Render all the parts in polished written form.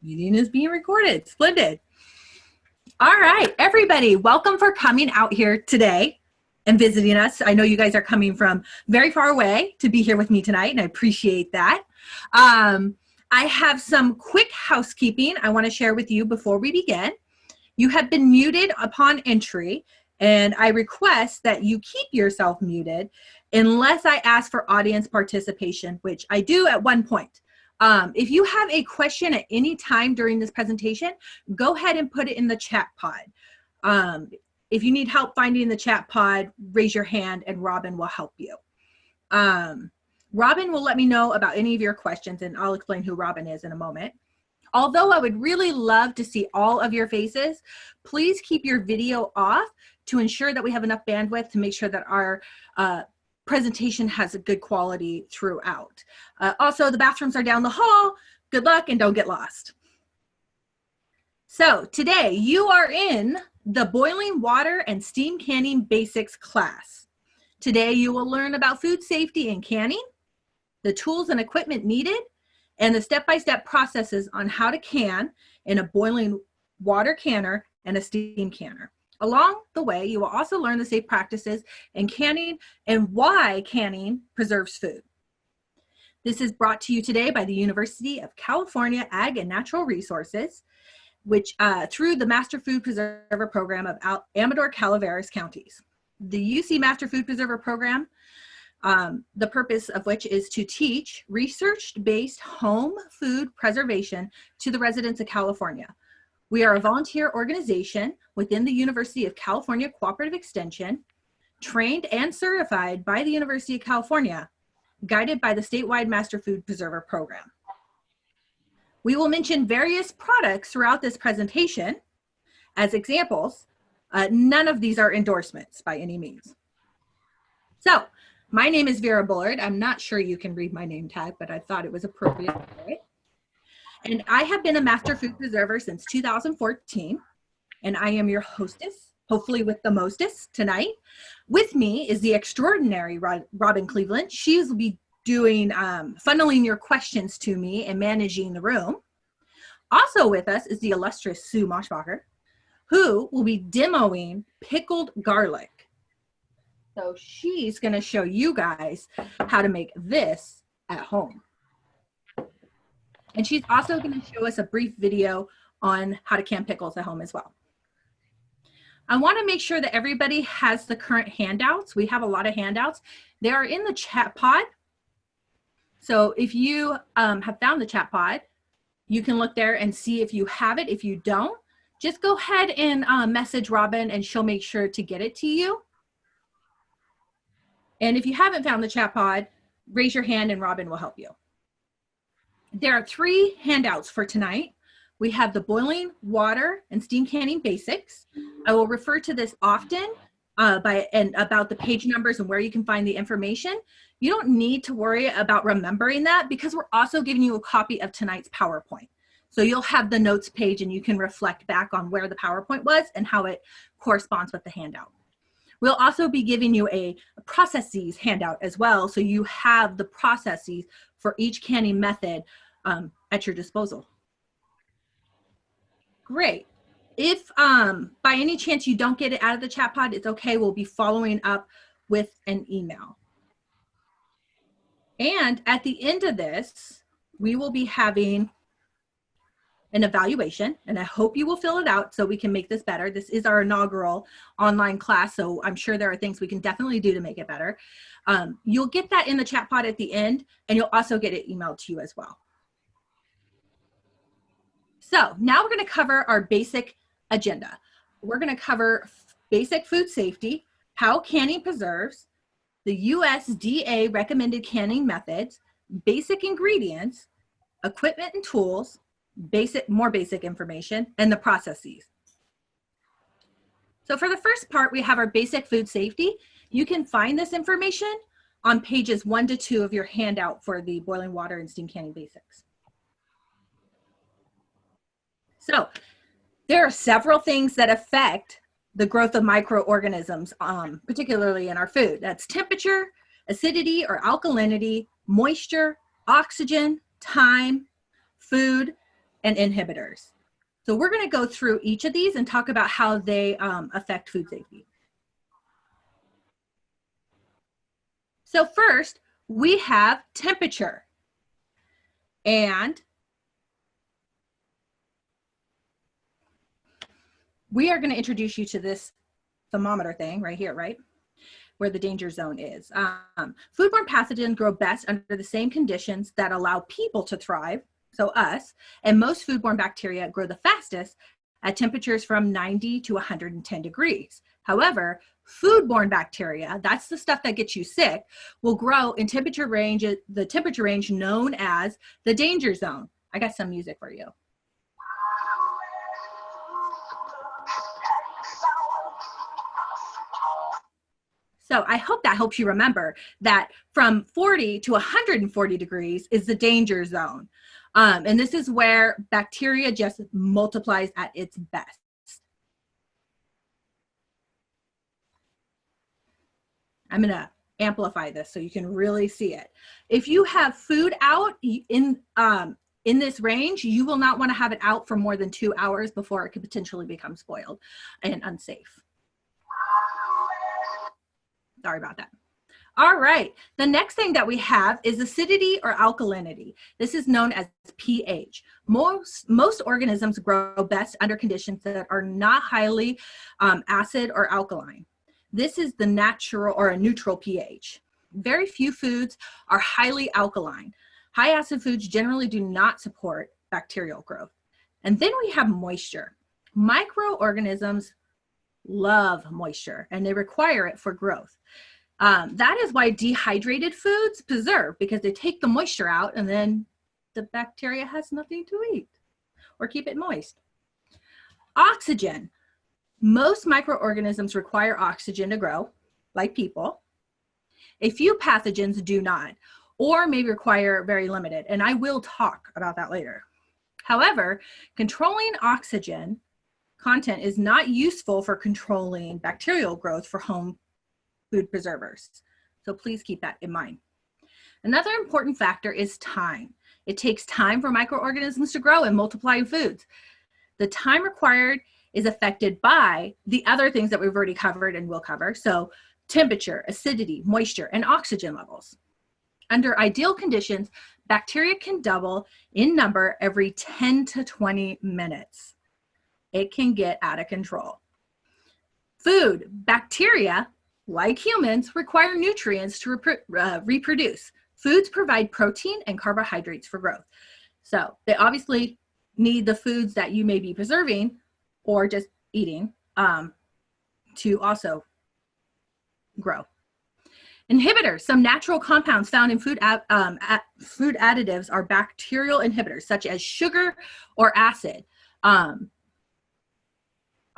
Meeting is being recorded. Splendid. All right, everybody, welcome for coming out here today and visiting us. I know you guys are coming from very far away to be here with me tonight, and I appreciate that. I have some quick housekeeping I want to share with you before we begin. You have been muted upon entry, and I request that you keep yourself muted unless I ask for audience participation, which I do at one point. If you have a question at any time during this presentation, go ahead and put it in the chat pod. If you need help finding the chat pod, raise your hand and Robin will help you. Robin will let me know about any of your questions, and I'll explain who Robin is in a moment. Although I would really love to see all of your faces, please keep your video off to ensure that we have enough bandwidth to make sure that our presentation has a good quality throughout. Also, the bathrooms are down the hall. Good luck and don't get lost. So today you are in the boiling water and steam canning basics class. Today you will learn about food safety and canning, the tools and equipment needed, and the step-by-step processes on how to can in a boiling water canner and a steam canner. Along the way, you will also learn the safe practices in canning and why canning preserves food. This is brought to you today by the University of California Ag and Natural Resources, which through the Master Food Preserver program of Amador Calaveras counties. The UC Master Food Preserver program, the purpose of which is to teach research-based home food preservation to the residents of California. We are a volunteer organization within the University of California Cooperative Extension, trained and certified by the University of California, guided by the statewide Master Food Preserver program. We will mention various products throughout this presentation as examples. None of these are endorsements by any means. So, my name is Vera Bullard. I'm not sure you can read my name tag, but I thought it was appropriate for it. And I have been a Master Food Preserver since 2014, and I am your hostess, hopefully with the mostest tonight. With me is the extraordinary Robin Cleveland. She will be doing, funneling your questions to me and managing the room. Also with us is the illustrious Sue Moschbacher, who will be demoing pickled garlic. So she's going to show you guys how to make this at home. And she's also going to show us a brief video on how to can pickles at home as well. I want to make sure that everybody has the current handouts. We have a lot of handouts. They are in the chat pod. So if you have found the chat pod, you can look there and see if you have it. If you don't, just go ahead and message Robin and she'll make sure to get it to you. And if you haven't found the chat pod, raise your hand and Robin will help you. There are 3 handouts for tonight. We have the boiling water and steam canning basics. I will refer to this often about the page numbers and where you can find the information. You don't need to worry about remembering that because we're also giving you a copy of tonight's PowerPoint. So you'll have the notes page and you can reflect back on where the PowerPoint was and how it corresponds with the handout. We'll also be giving you a processes handout as well, so you have the processes for each canning method at your disposal. Great. If by any chance you don't get it out of the chat pod, it's okay. We'll be following up with an email. And at the end of this, we will be having an evaluation, and I hope you will fill it out so we can make this better. This is our inaugural online class, so I'm sure there are things we can definitely do to make it better. You'll get that in the chat pod at the end, and you'll also get it emailed to you as well. So now we're going to cover our basic agenda. We're going to cover basic food safety, how canning preserves, the USDA recommended canning methods, basic ingredients, equipment and tools, more basic information, and the processes. So for the first part, we have our basic food safety. You can find this information on pages 1 to 2 of your handout for the boiling water and steam canning basics. So there are several things that affect the growth of microorganisms, particularly in our food. That's temperature, acidity or alkalinity, moisture, oxygen, time, food, and inhibitors. So we're going to go through each of these and talk about how they affect food safety. So first, we have temperature. And we are going to introduce you to this thermometer thing right here, right? Where the danger zone is. Foodborne pathogens grow best under the same conditions that allow people to thrive, so us, and most foodborne bacteria grow the fastest at temperatures from 90 to 110 degrees. However, foodborne bacteria, that's the stuff that gets you sick, will grow in temperature range, the temperature range known as the danger zone. I got some music for you. So I hope that helps you remember that from 40 to 140 degrees is the danger zone. And this is where bacteria just multiplies at its best. I'm going to amplify this so you can really see it. If you have food out in this range, you will not want to have it out for more than 2 hours before it could potentially become spoiled and unsafe. Sorry about that. All right, the next thing that we have is acidity or alkalinity. This is known as pH. Most organisms grow best under conditions that are not highly acid or alkaline. This is the natural or a neutral pH. Very few foods are highly alkaline. High acid foods generally do not support bacterial growth. And then we have moisture. Microorganisms love moisture and they require it for growth. That is why dehydrated foods preserve, because they take the moisture out and then the bacteria has nothing to eat or keep it moist. Oxygen. Most microorganisms require oxygen to grow, like people. A few pathogens do not, or may require very limited, and I will talk about that later. However, controlling oxygen content is not useful for controlling bacterial growth for home food preservers. So please keep that in mind. Another important factor is time. It takes time for microorganisms to grow and multiply in foods. The time required is affected by the other things that we've already covered and will cover. So temperature, acidity, moisture, and oxygen levels. Under ideal conditions, bacteria can double in number every 10 to 20 minutes. It can get out of control. Food, bacteria, like humans, require nutrients to reproduce. Foods provide protein and carbohydrates for growth. So they obviously need the foods that you may be preserving or just eating to also grow. Inhibitors, some natural compounds found in food additives are bacterial inhibitors, such as sugar or acid.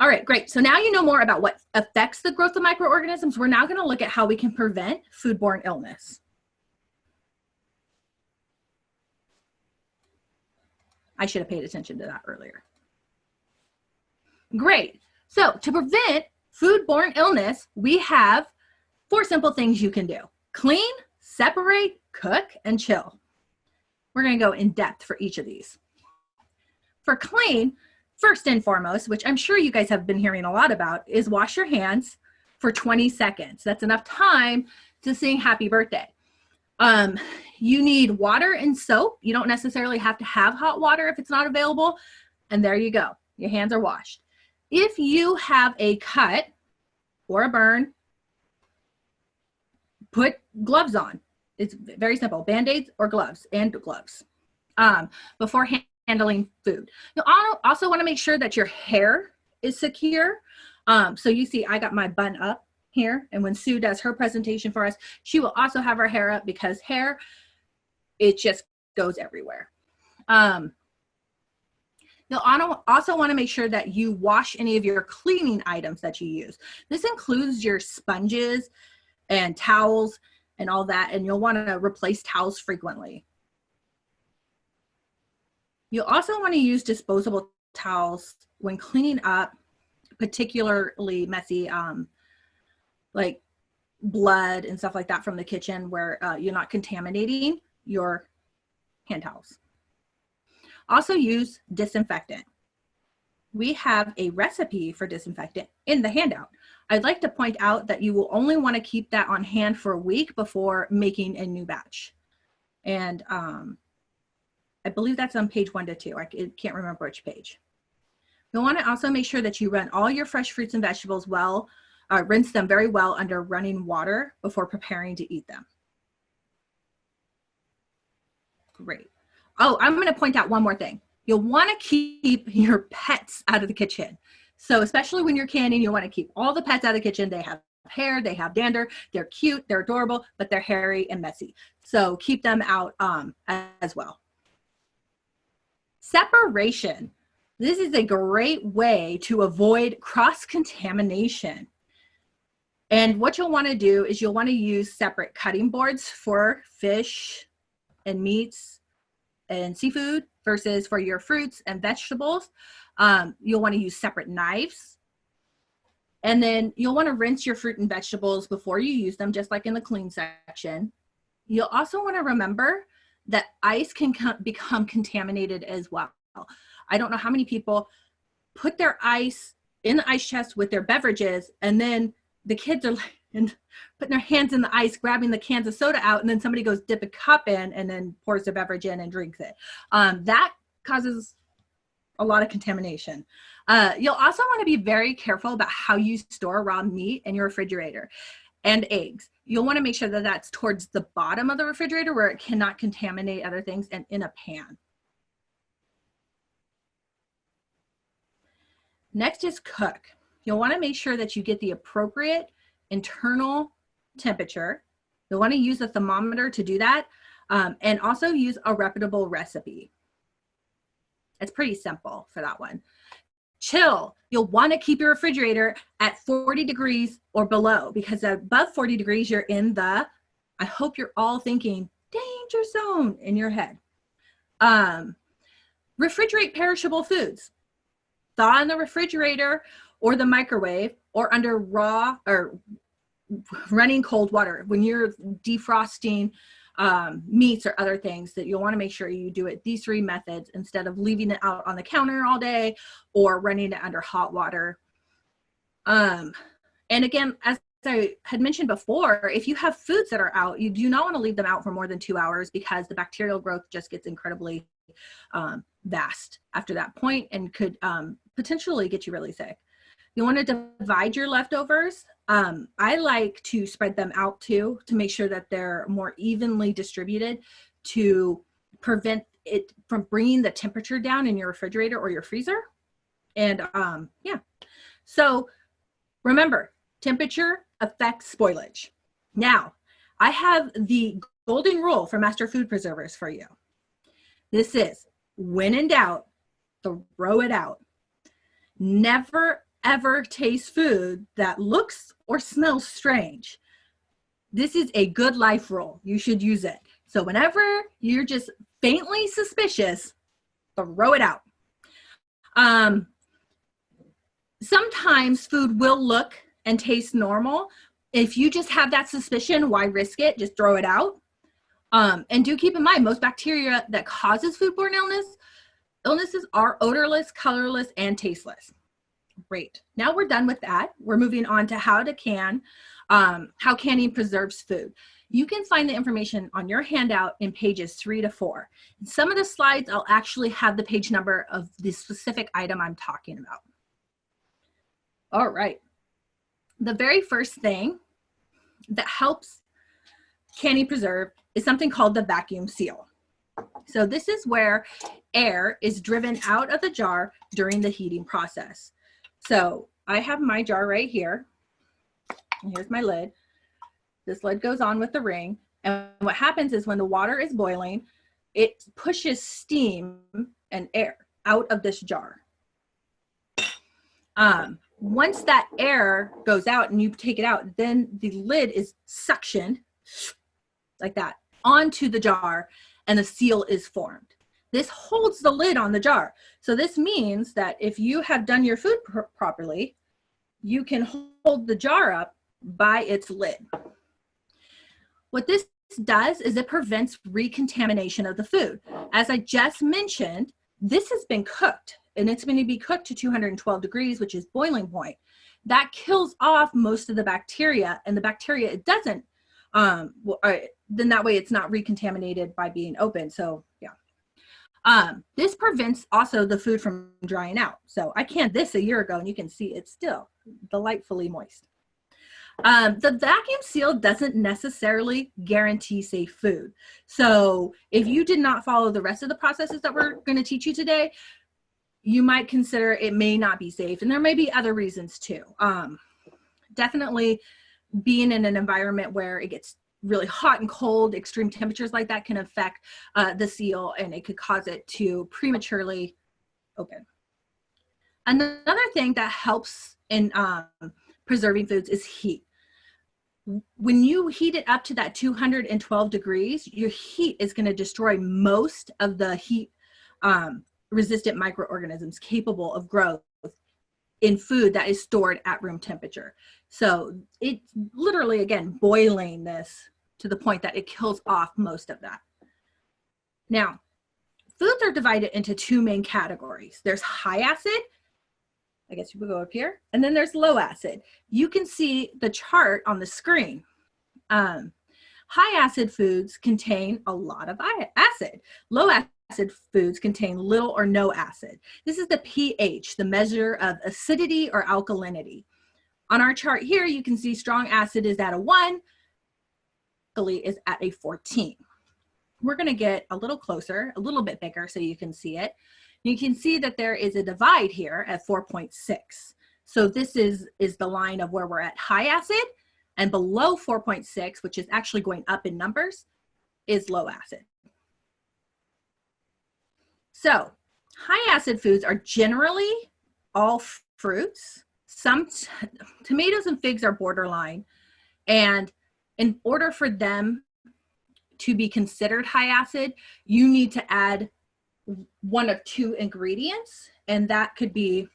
All right, great. So now you know more about what affects the growth of microorganisms. We're now going to look at how we can prevent foodborne illness. I should have paid attention to that earlier. Great. So to prevent foodborne illness, we have 4 simple things you can do. Clean, separate, cook, and chill. We're going to go in depth for each of these. For clean, first and foremost, which I'm sure you guys have been hearing a lot about, is wash your hands for 20 seconds. That's enough time to sing happy birthday. You need water and soap. You don't necessarily have to have hot water if it's not available. And there you go. Your hands are washed. If you have a cut or a burn, put gloves on. It's very simple. Band-Aids or gloves and gloves before handling food. You also want to make sure that your hair is secure. So you see, I got my bun up here, and when Sue does her presentation for us, she will also have her hair up because hair, it just goes everywhere. You'll also want to make sure that you wash any of your cleaning items that you use. This includes your sponges and towels and all that, and you'll want to replace towels frequently. You'll also want to use disposable towels when cleaning up particularly messy, like blood and stuff like that from the kitchen where you're not contaminating your hand towels. Also use disinfectant. We have a recipe for disinfectant in the handout. I'd like to point out that you will only want to keep that on hand for a week before making a new batch. And I believe that's on page 1 to 2. I can't remember which page. You'll want to also make sure that you run all your fresh fruits and vegetables well, rinse them very well under running water before preparing to eat them. Great. Oh, I'm going to point out one more thing. You'll want to keep your pets out of the kitchen. So especially when you're canning, you'll want to keep all the pets out of the kitchen. They have hair, they have dander, they're cute, they're adorable, but they're hairy and messy. So keep them out as well. Separation. This is a great way to avoid cross-contamination. And what you'll want to do is you'll want to use separate cutting boards for fish and meats and seafood versus for your fruits and vegetables. You'll want to use separate knives. And then you'll want to rinse your fruit and vegetables before you use them, just like in the clean section. You'll also want to remember that ice can become contaminated as well. I don't know how many people put their ice in the ice chest with their beverages, and then the kids are like, putting their hands in the ice, grabbing the cans of soda out, and then somebody goes dip a cup in and then pours their beverage in and drinks it. That causes a lot of contamination. You'll also want to be very careful about how you store raw meat in your refrigerator and eggs. You'll want to make sure that that's towards the bottom of the refrigerator where it cannot contaminate other things, and in a pan. Next is cook. You'll want to make sure that you get the appropriate internal temperature. You'll want to use a thermometer to do that, and also use a reputable recipe. It's pretty simple for that one. Chill. You'll want to keep your refrigerator at 40 degrees or below, because above 40 degrees, you're in the, I hope you're all thinking, danger zone in your head. Refrigerate perishable foods. Thaw in the refrigerator or the microwave or under raw or running cold water. When you're defrosting meats or other things, that you'll want to make sure you do it these 3 methods instead of leaving it out on the counter all day or running it under hot water. And again, as I had mentioned before, if you have foods that are out, you do not want to leave them out for more than 2 hours, because the bacterial growth just gets incredibly vast after that point and could potentially get you really sick. You want to divide your leftovers. I like to spread them out too, to make sure that they're more evenly distributed, to prevent it from bringing the temperature down in your refrigerator or your freezer. And yeah, so remember, temperature affects spoilage. Now, I have the golden rule for Master Food Preservers for you. This is, when in doubt, throw it out. Never ever taste food that looks or smells strange. This is a good life rule. You should use it. So whenever you're just faintly suspicious, throw it out. Sometimes food will look and taste normal. If you just have that suspicion, why risk it? Just throw it out. And do keep in mind, most bacteria that causes foodborne illnesses are odorless, colorless, and tasteless. Great. Now we're done with that. We're moving on to how to can, how canning preserves food. You can find the information on your handout in pages 3 to 4. In some of the slides, I'll actually have the page number of the specific item I'm talking about. All right. The very first thing that helps canning preserve is something called the vacuum seal. So this is where air is driven out of the jar during the heating process. So I have my jar right here, and here's my lid. This lid goes on with the ring, and what happens is when the water is boiling, it pushes steam and air out of this jar. Once that air goes out and you take it out, then the lid is suctioned like that onto the jar, and the seal is formed. This holds the lid on the jar. So this means that if you have done your food properly, you can hold the jar up by its lid. What this does is it prevents recontamination of the food. As I just mentioned, this has been cooked, and it's going to be cooked to 212 degrees, which is boiling point. That kills off most of the bacteria, and the bacteria, it doesn't, then that way it's not recontaminated by being open. So yeah. This prevents also the food from drying out. So I canned this a year ago, and you can see it's still delightfully moist. The vacuum seal doesn't necessarily guarantee safe food. So if you did not follow the rest of the processes that we're going to teach you today, you might consider it may not be safe. And there may be other reasons too. Definitely being in an environment where it gets really hot and cold, extreme temperatures like that can affect the seal, and it could cause it to prematurely open. Another thing that helps in preserving foods is heat. When you heat it up to that 212 degrees, your heat is going to destroy most of the heat resistant microorganisms capable of growth in food that is stored at room temperature. So it's literally, again, boiling this to the point that it kills off most of that. Now, foods are divided into two main categories. There's high acid, I guess you would go up here, and then there's low acid. You can see the chart on the screen. High acid foods contain a lot of acid. Low acid foods contain little or no acid. This is the pH, the measure of acidity or alkalinity. On our chart here, you can see strong acid is at a 1, alkali is at a 14. We're going to get a little closer, a little bit bigger so you can see it. You can see that there is a divide here at 4.6. So this is the line of where we're at high acid, and below 4.6, which is actually going up in numbers, is low acid. So high acid foods are generally all fruits. Some tomatoes and figs are borderline, and in order for them to be considered high acid, you need to add one of two ingredients, and that could be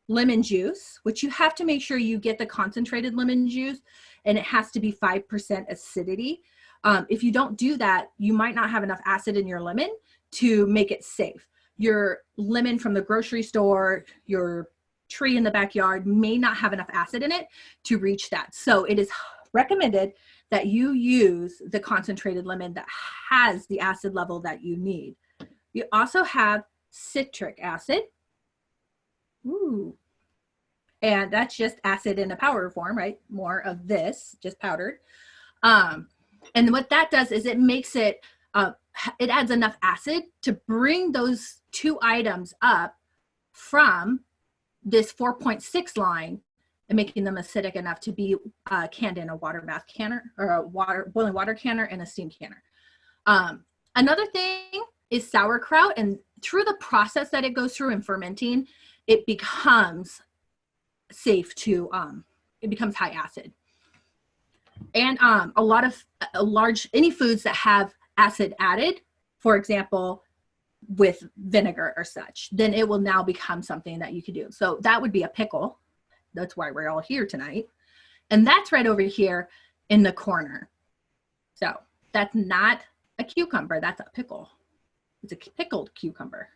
lemon juice, which you have to make sure you get the concentrated lemon juice, and it has to be 5% acidity. If you don't do that, you might not have enough acid in your lemon to make it safe. Your lemon from the grocery store, your tree in the backyard may not have enough acid in it to reach that. So it is recommended that you use the concentrated lemon that has the acid level that you need. You also have citric acid. Ooh. And that's just acid in a powder form, right? More of this, just powdered. And what that does is it makes it, it adds enough acid to bring those two items up from this 4.6 line and making them acidic enough to be canned in a water bath canner, or a boiling water canner and a steam canner. Another thing is sauerkraut, and through the process that it goes through in fermenting, it becomes safe to, it becomes high acid. And any foods that have acid added, for example, with vinegar or such, then it will now become something that you could do. So that would be a pickle. That's why we're all here tonight. And that's right over here in the corner. So that's not a cucumber, that's a pickle. It's a pickled cucumber.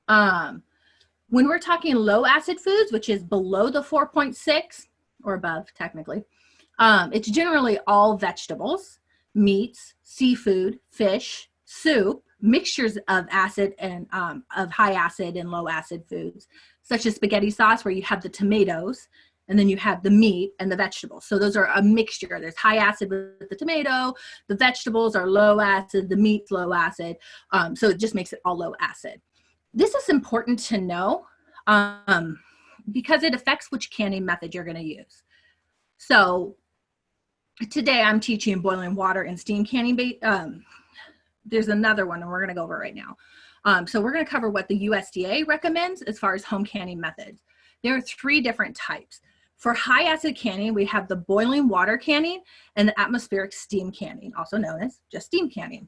When we're talking low acid foods, which is below the 4.6 or above technically, it's generally all vegetables, meats, seafood, fish, soup, mixtures of acid and of high acid and low acid foods, such as spaghetti sauce, where you have the tomatoes and then you have the meat and the vegetables. So those are a mixture. There's high acid with the tomato, the vegetables are low acid, the meat's low acid. So it just makes it all low acid. This is important to know because it affects which canning method you're going to use. So today I'm teaching boiling water and steam canning. There's another one, and we're going to go over right now. So we're going to cover what the USDA recommends as far as home canning methods. There are 3 different types. For high acid canning, we have the boiling water canning and the atmospheric steam canning, also known as just steam canning.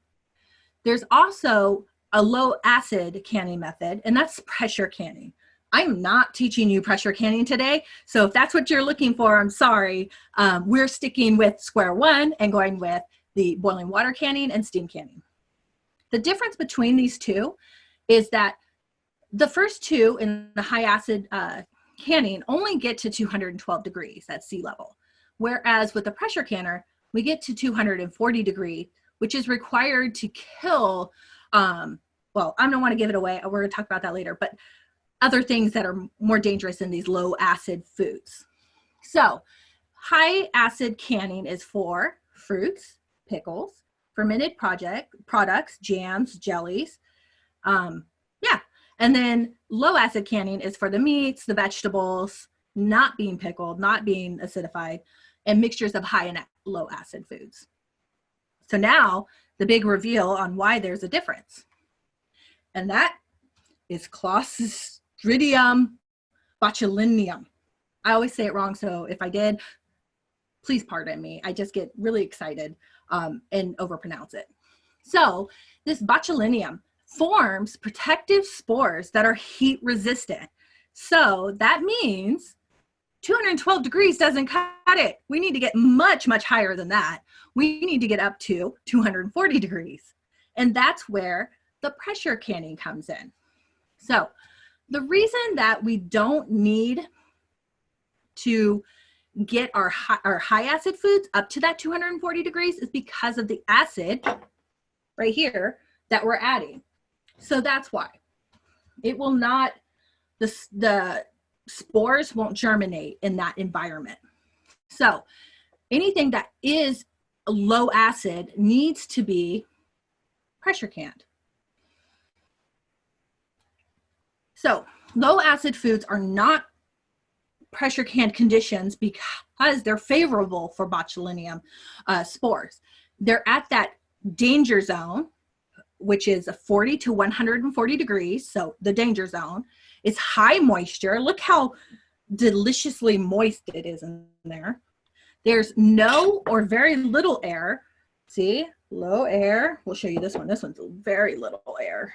There's also a low acid canning method, and that's pressure canning. I'm not teaching you pressure canning today, so if that's what you're looking for, I'm sorry. We're sticking with square one and going with the boiling water canning and steam canning. The difference between these two is that the first two in the high acid canning only get to 212 degrees at sea level. Whereas with the pressure canner, we get to 240 degrees, which is required to kill, well, I don't want to give it away. We're going to talk about that later, but other things that are more dangerous in these low acid foods. So high acid canning is for fruits, pickles, fermented products, jams, jellies. Yeah. And then low acid canning is for the meats, the vegetables, not being pickled, not being acidified, and mixtures of high and low acid foods. So now the big reveal on why there's a difference. And that is Clostridium botulinum. I always say it wrong, so if I did, please pardon me. I just get really excited and overpronounce it. So this botulinum forms protective spores that are heat resistant. So that means 212 degrees doesn't cut it. We need to get much, much higher than that. We need to get up to 240 degrees. And that's where the pressure canning comes in. So the reason that we don't need to get our high acid foods up to that 240 degrees is because of the acid right here that we're adding. So that's why. It will not, the spores won't germinate in that environment. So anything that is low acid needs to be pressure canned. So low acid foods are not pressure canned conditions because they're favorable for botulinum spores. They're at that danger zone, which is 40 to 140 degrees. So the danger zone is high moisture. Look how deliciously moist it is in there. There's no or very little air. See, low air. We'll show you this one. This one's very little air,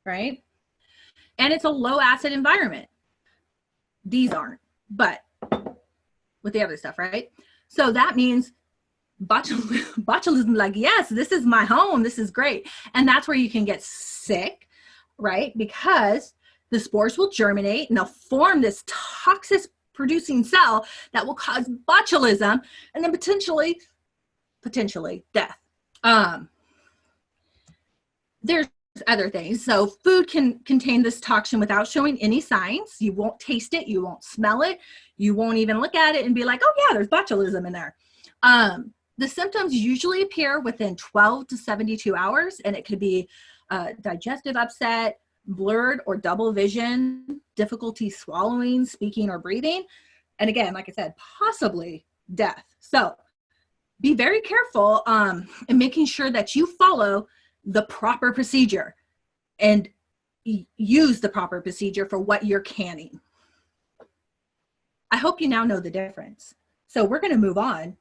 right? And it's a low acid environment. These aren't, but with the other stuff, right? So that means botulism, like, yes, this is my home. This is great. And that's where you can get sick, right? Because the spores will germinate and they'll form this toxic producing cell that will cause botulism and then potentially death. There's other things. So food can contain this toxin without showing any signs. You won't taste it. You won't smell it. You won't even look at it and be like, oh yeah, there's botulism in there. The symptoms usually appear within 12 to 72 hours, and it could be digestive upset, blurred or double vision, difficulty swallowing, speaking, or breathing. And again, like I said, possibly death. So be very careful in making sure that you follow the proper procedure and use the proper procedure for what you're canning. I hope you now know the difference. So we're going to move on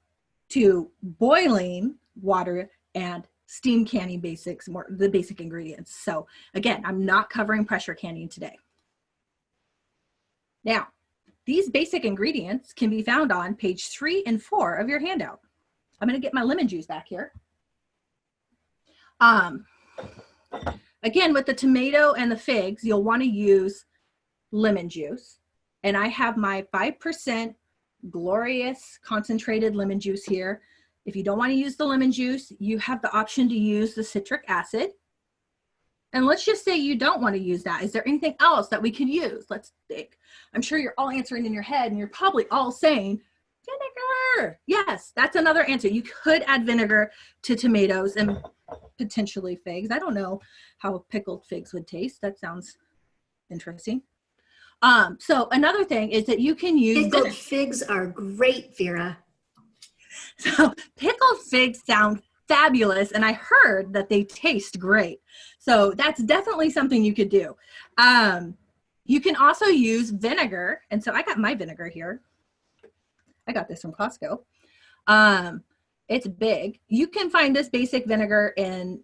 to boiling water and steam canning basics, the basic ingredients. So again, I'm not covering pressure canning today. Now, these basic ingredients can be found on page 3 and 4 of your handout. I'm going to get my lemon juice back here. Again, with the tomato and the figs, you'll want to use lemon juice. And I have my 5% glorious concentrated lemon juice here. If you don't want to use the lemon juice, you have the option to use the citric acid. And let's just say you don't want to use that. Is there anything else that we could use? Let's think. I'm sure you're all answering in your head and you're probably all saying, vinegar. Yes, that's another answer. You could add vinegar to tomatoes and potentially figs. I don't know how pickled figs would taste. That sounds interesting. So another thing is that you can use pickled figs are great, Vera. So pickled figs sound fabulous, and I heard that they taste great. So that's definitely something you could do. You can also use vinegar, and so I got my vinegar here. I got this from Costco. It's big. You can find this basic vinegar in,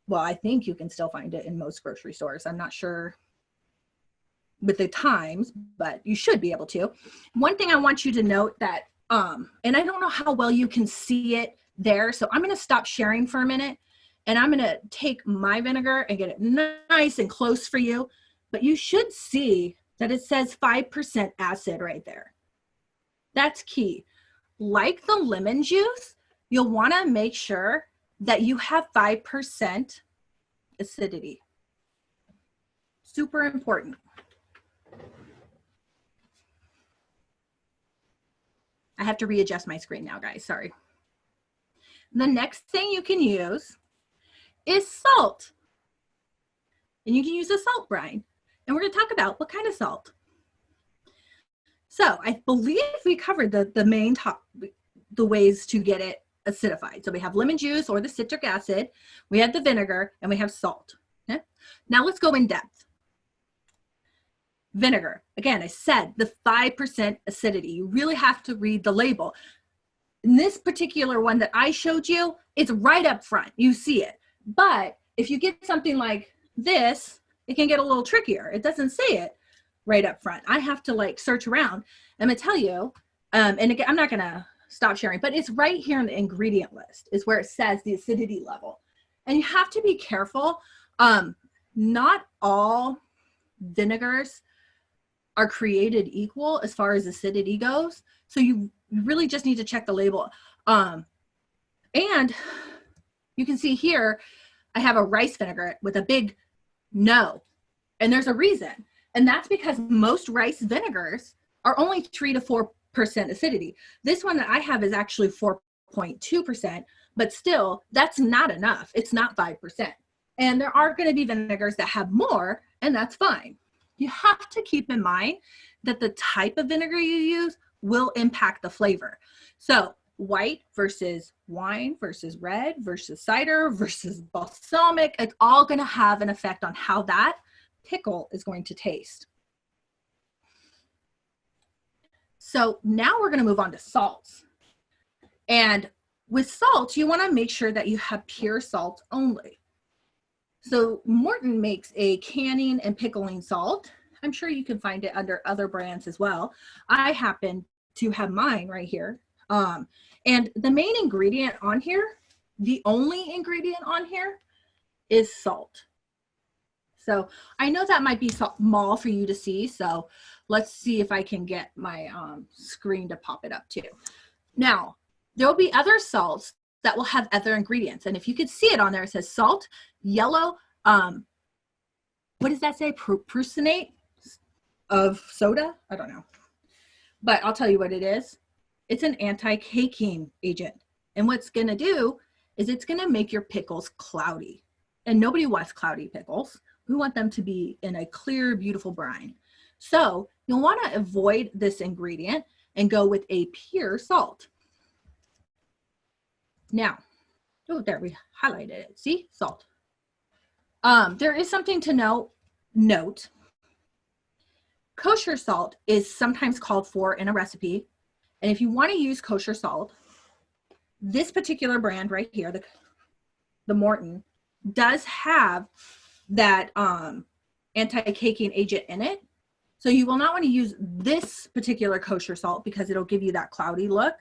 well, I think you can still find it in most grocery stores. I'm not sure with the times, but you should be able to. One thing I want you to note that, and I don't know how well you can see it there, so I'm going to stop sharing for a minute And I'm gonna take my vinegar and get it nice and close for you. But you should see that it says 5% acid right there. That's key. Like the lemon juice, you'll wanna make sure that you have 5% acidity. Super important. I have to readjust my screen now, guys, sorry. The next thing you can use is salt. And you can use a salt brine. And we're gonna talk about what kind of salt. So I believe we covered the main the ways to get it acidified. So we have lemon juice or the citric acid, we have the vinegar, and we have salt. Okay? Now let's go in depth. Vinegar, again, I said the 5% acidity. You really have to read the label. In this particular one that I showed you, it's right up front. You see it. But if you get something like this, it can get a little trickier. It doesn't say it right up front. I have to like search around. I'm gonna tell you, and again, I'm not gonna stop sharing, but it's right here in the ingredient list is where it says the acidity level. And you have to be careful. Not all vinegars are created equal as far as acidity goes. So you really just need to check the label. And you can see here, I have a rice vinegar with a big no. And there's a reason. And that's because most rice vinegars are only 3 to 4% acidity. This one that I have is actually 4.2%, but still, that's not enough. It's not 5%. And there are going to be vinegars that have more, and that's fine. You have to keep in mind that the type of vinegar you use will impact the flavor. So white versus wine versus red versus cider versus balsamic, it's all going to have an effect on how that pickle is going to taste. So now we're going to move on to salts. And with salt, you want to make sure that you have pure salt only. So Morton makes a canning and pickling salt. I'm sure you can find it under other brands as well. I happen to have mine right here. And the main ingredient on here, the only ingredient on here is salt. So I know that might be small for you to see. So let's see if I can get my screen to pop it up too. Now, there'll be other salts that will have other ingredients. And if you could see it on there, it says salt, yellow, what does that say? Prusinate of soda? I don't know. But I'll tell you what it is. It's an anti-caking agent. And what's gonna do is it's gonna make your pickles cloudy. And nobody wants cloudy pickles. We want them to be in a clear, beautiful brine. So you'll wanna avoid this ingredient and go with a pure salt. Now, oh, there we highlighted it. See, salt. There is something to note. Kosher salt is sometimes called for in a recipe. And if you want to use kosher salt, this particular brand right here, the Morton, does have that anti-caking agent in it. So you will not want to use this particular kosher salt because it'll give you that cloudy look.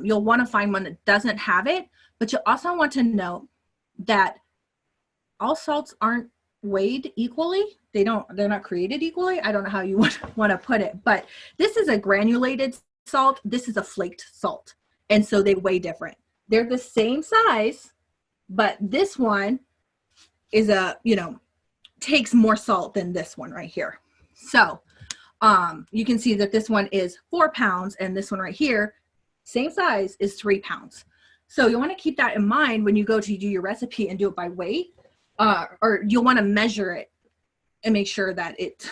You'll want to find one that doesn't have it, but you also want to know that all salts aren't weighed equally. They're not created equally. I don't know how you want to put it, but this is a granulated salt. This is a flaked salt. And so they weigh different. They're the same size, but this one is takes more salt than this one right here. So you can see that this one is 4 pounds and this one right here, same size, is 3 pounds. So you want to keep that in mind when you go to do your recipe and do it by weight, or you'll want to measure it and make sure that it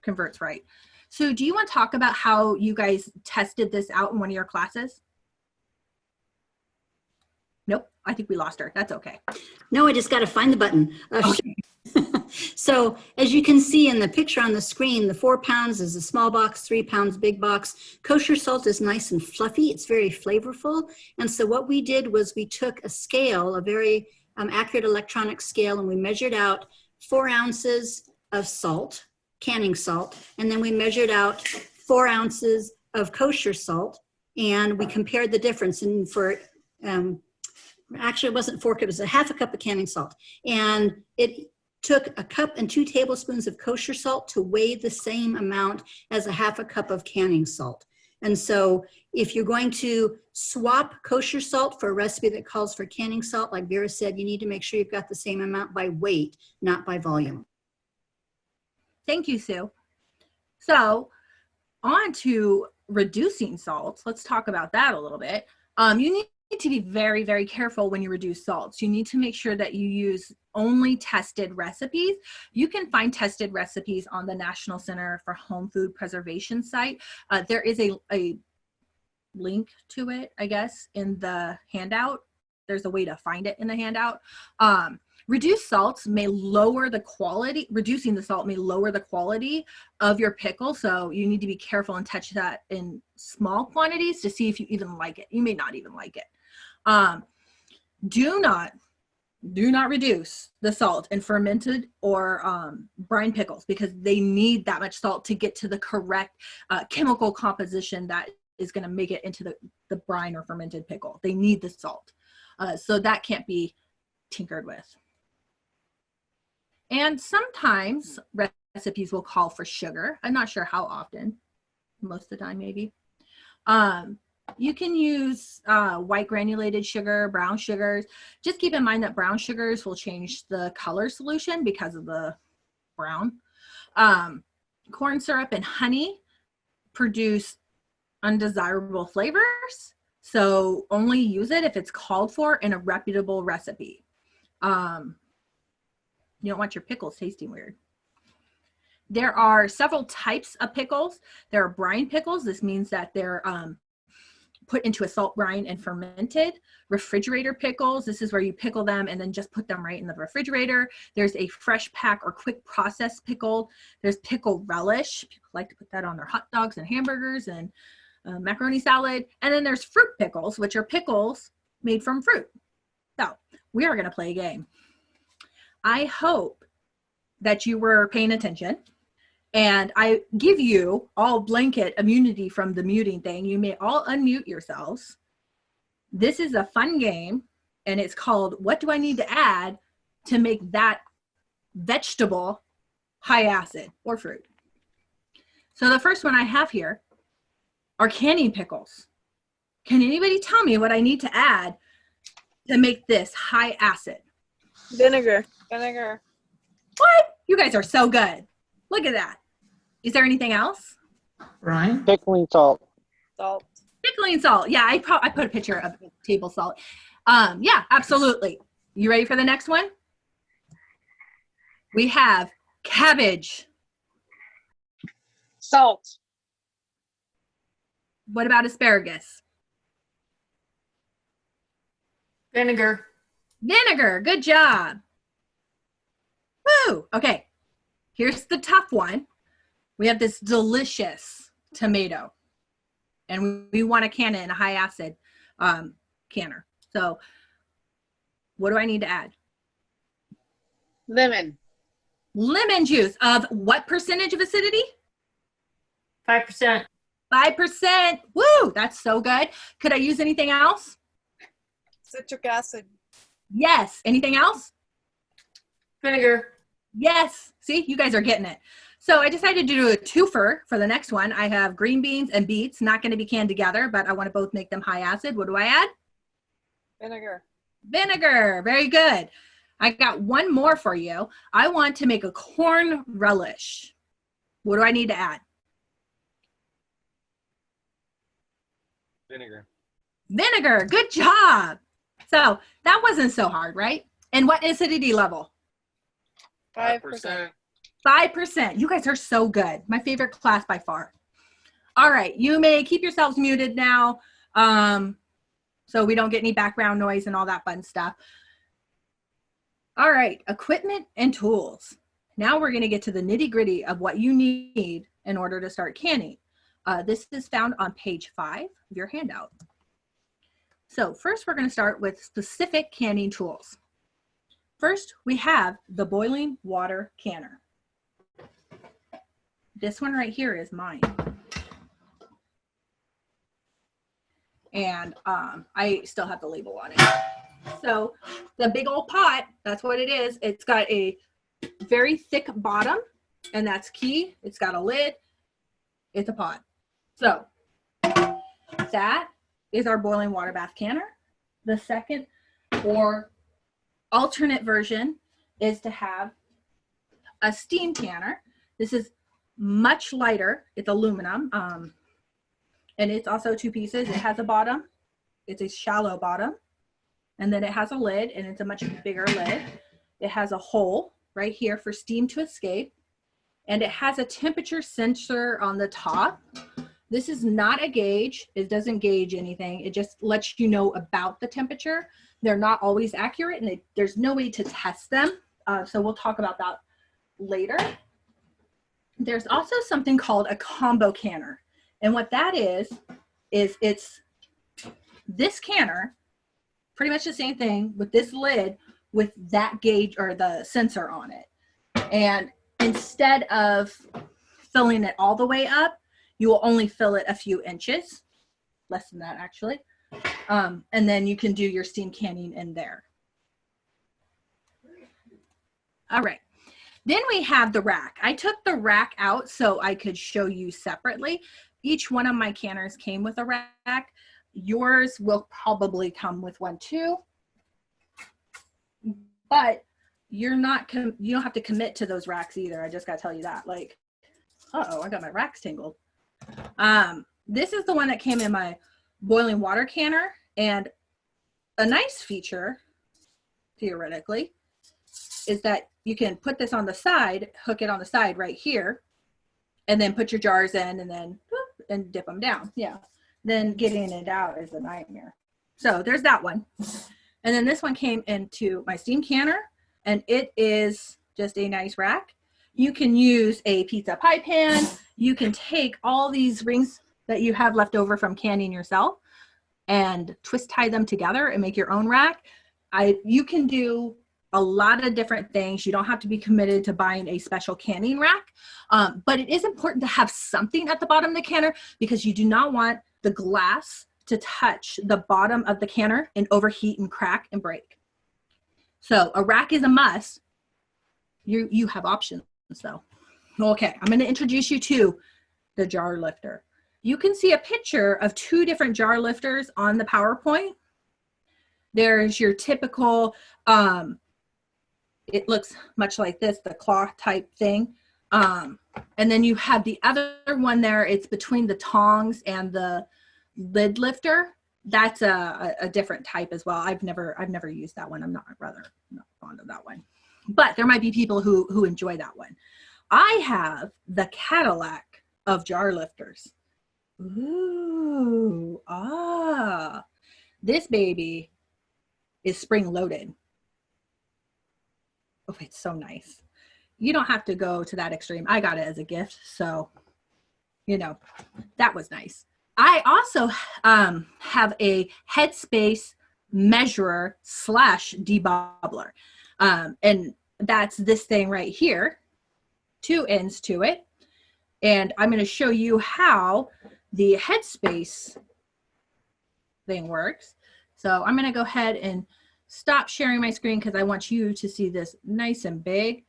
converts right. So do you want to talk about how you guys tested this out in one of your classes? Nope, I think we lost her. That's okay. No, I just got to find the button. Okay. So as you can see in the picture on the screen, the 4 pounds is a small box, 3 pounds big box. Kosher salt is nice and fluffy. It's very flavorful. And so what we did was we took a scale, a very accurate electronic scale, and we measured out 4 ounces of salt, canning salt, and then we measured out 4 ounces of kosher salt, and we compared the difference. And for actually it wasn't 4 cups, it was a half a cup of canning salt. And it took a cup and 2 tablespoons of kosher salt to weigh the same amount as a half a cup of canning salt. And so if you're going to swap kosher salt for a recipe that calls for canning salt, like Vera said, you need to make sure you've got the same amount by weight, not by volume. Thank you, Sue. So on to reducing salts. Let's talk about that a little bit. You need to be very, very careful when you reduce salts. You need to make sure that you use only tested recipes. You can find tested recipes on the National Center for Home Food Preservation site. There is a link to it, I guess, in the handout. There's a way to find it in the handout. Reduced salts may lower the quality, reducing the salt may lower the quality of your pickle. So you need to be careful and touch that in small quantities to see if you even like it. You may not even like it. Do not reduce the salt in fermented or brine pickles, because they need that much salt to get to the correct chemical composition that is going to make it into the brine or fermented pickle. They need the salt. So that can't be tinkered with. And sometimes recipes will call for sugar. I'm not sure how often, most of the time maybe. You can use white granulated sugar, brown sugars. Just keep in mind that brown sugars will change the color solution because of the brown. Corn syrup and honey produce undesirable flavors, so only use it if it's called for in a reputable recipe. You don't want your pickles tasting weird. There are several types of pickles. There are brine pickles. This means that they're put into a salt brine and fermented. Refrigerator pickles, this is where you pickle them and then just put them right in the refrigerator. There's a fresh pack or quick process pickle. There's pickle relish. People like to put that on their hot dogs and hamburgers and macaroni salad. And then there's fruit pickles, which are pickles made from fruit. So we are going to play a game. I hope that you were paying attention, and I give you all blanket immunity from the muting thing. You may all unmute yourselves. This is a fun game, and it's called What Do I Need to Add to Make That Vegetable High Acid or Fruit? So the first one I have here are canning pickles. Can anybody tell me what I need to add to make this high acid? Vinegar. Vinegar. What? You guys are so good. Look at that. Is there anything else? Ryan? Pickling salt. Salt. Pickling salt. Yeah, I put a picture of table salt. Yeah, absolutely. You ready for the next one? We have cabbage. Salt. What about asparagus? Vinegar. Vinegar. Good job. Woo! Okay, here's the tough one. We have this delicious tomato, and we want to can it in a high acid canner. So what do I need to add? Lemon. Lemon juice of what percentage of acidity? 5%. 5%. Woo! That's so good. Could I use anything else? Citric acid. Yes. Anything else? Vinegar. Yes. See, you guys are getting it. So I decided to do a twofer for the next one. I have green beans and beets, not going to be canned together, but I want to both make them high acid. What do I add? Vinegar. Vinegar. Very good. I got one more for you. I want to make a corn relish. What do I need to add? Vinegar. Vinegar. Good job. So that wasn't so hard, right? And what acidity level? 5%. 5%. You guys are so good. My favorite class by far. All right. You may keep yourselves muted now so we don't get any background noise and all that fun stuff. All right. Equipment and tools. Now we're going to get to the nitty gritty of what you need in order to start canning. This is found on page 5 of your handout. So first we're going to start with specific canning tools. First, we have the boiling water canner. This one right here is mine. And I still have the label on it. So the big old pot, that's what it is. It's got a very thick bottom, and that's key. It's got a lid. It's a pot. So that is our boiling water bath canner. The second or alternate version is to have a steam canner. This is much lighter. It's aluminum, and it's also 2 pieces. It has a bottom. It's a shallow bottom, and then it has a lid, and it's a much bigger lid. It has a hole right here for steam to escape, and it has a temperature sensor on the top. This is not a gauge. It doesn't gauge anything. It just lets you know about the temperature. They're not always accurate, and there's no way to test them. So we'll talk about that later. There's also something called a combo canner. And what that is it's this canner, pretty much the same thing with this lid with that gauge or the sensor on it. And instead of filling it all the way up, you will only fill it a few inches, less than that actually. And then you can do your steam canning in there. All right. Then we have the rack. I took the rack out so I could show you separately. Each one of my canners came with a rack. Yours will probably come with one too. But you don't have to commit to those racks either. I just got to tell you that. Like, uh-oh, I got my racks tangled. This is the one that came in my boiling water canner, and a nice feature, theoretically, is that you can put this on the side, hook it on the side right here, and then put your jars in and then whoop, and dip them down. Yeah. Then getting it out is a nightmare. So there's that one. And then this one came into my steam canner, and it is just a nice rack. You can use a pizza pie pan. You can take all these rings that you have left over from canning yourself and twist tie them together and make your own rack. You can do a lot of different things. You don't have to be committed to buying a special canning rack, but it is important to have something at the bottom of the canner because you do not want the glass to touch the bottom of the canner and overheat and crack and break. So a rack is a must. You have options though. Okay, I'm going to introduce you to the jar lifter. You can see a picture of 2 different jar lifters on the PowerPoint. There's your typical, it looks much like this, the claw type thing. And then you have the other one there. It's between the tongs and the lid lifter. That's a different type as well. I've never used that one. I'm not fond of that one, but there might be people who enjoy that one. I have the Cadillac of jar lifters. Ooh, this baby is spring loaded. Oh, it's so nice. You don't have to go to that extreme. I got it as a gift, so you know, that was nice. I also have a Headspace measurer / debubbler. And that's this thing right here, 2 ends to it. And I'm going to show you how the Headspace thing works. So I'm going to go ahead and stop sharing my screen because I want you to see this nice and big.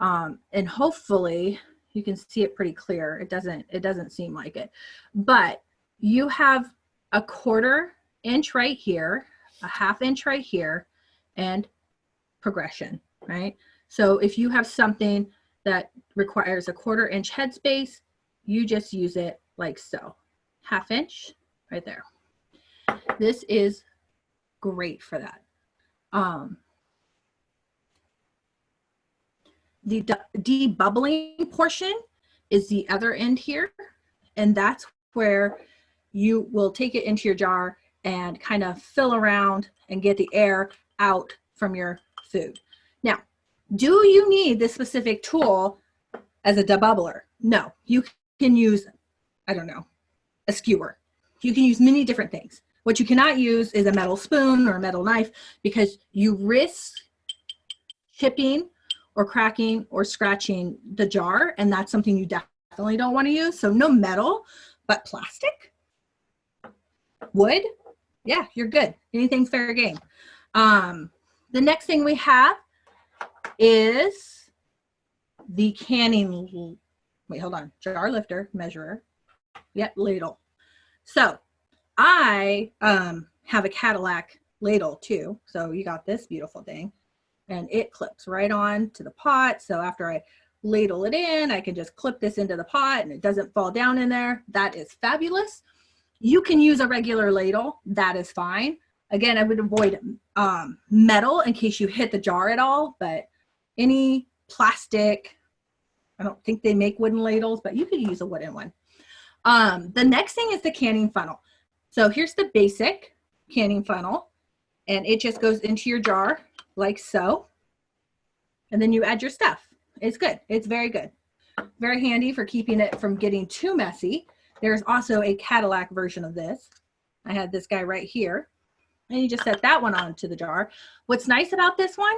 And hopefully you can see it pretty clear. It doesn't seem like it, but you have a 1/4 inch right here, a 1/2 inch right here, and progression, right? So if you have something that requires a 1/4 inch headspace, you just use it like so. 1/2 inch right there. This is great for that. The debubbling portion is the other end here, and that's where you will take it into your jar and kind of fill around and get the air out from your food. Now, do you need this specific tool as a debubbler? No, you can use, I don't know, a skewer. You can use many different things. What you cannot use is a metal spoon or a metal knife because you risk chipping or cracking or scratching the jar, and that's something you definitely don't want to use. So no metal, but plastic, wood, yeah, you're good. Anything's fair game. The next thing we have is the canning, wait, hold on, jar lifter, measurer, yep, ladle. So I have a Cadillac ladle too. So you got this beautiful thing and it clips right on to the pot. So after I ladle it in, I can just clip this into the pot and it doesn't fall down in there. That is fabulous. You can use a regular ladle. That is fine. Again, I would avoid metal in case you hit the jar at all, but any plastic, I don't think they make wooden ladles, but you could use a wooden one. The next thing is the canning funnel. So here's the basic canning funnel, and it just goes into your jar like so. And then you add your stuff. It's good. It's very good. Very handy for keeping it from getting too messy. There's also a Cadillac version of this. I had this guy right here. And you just set that one onto the jar. What's nice about this one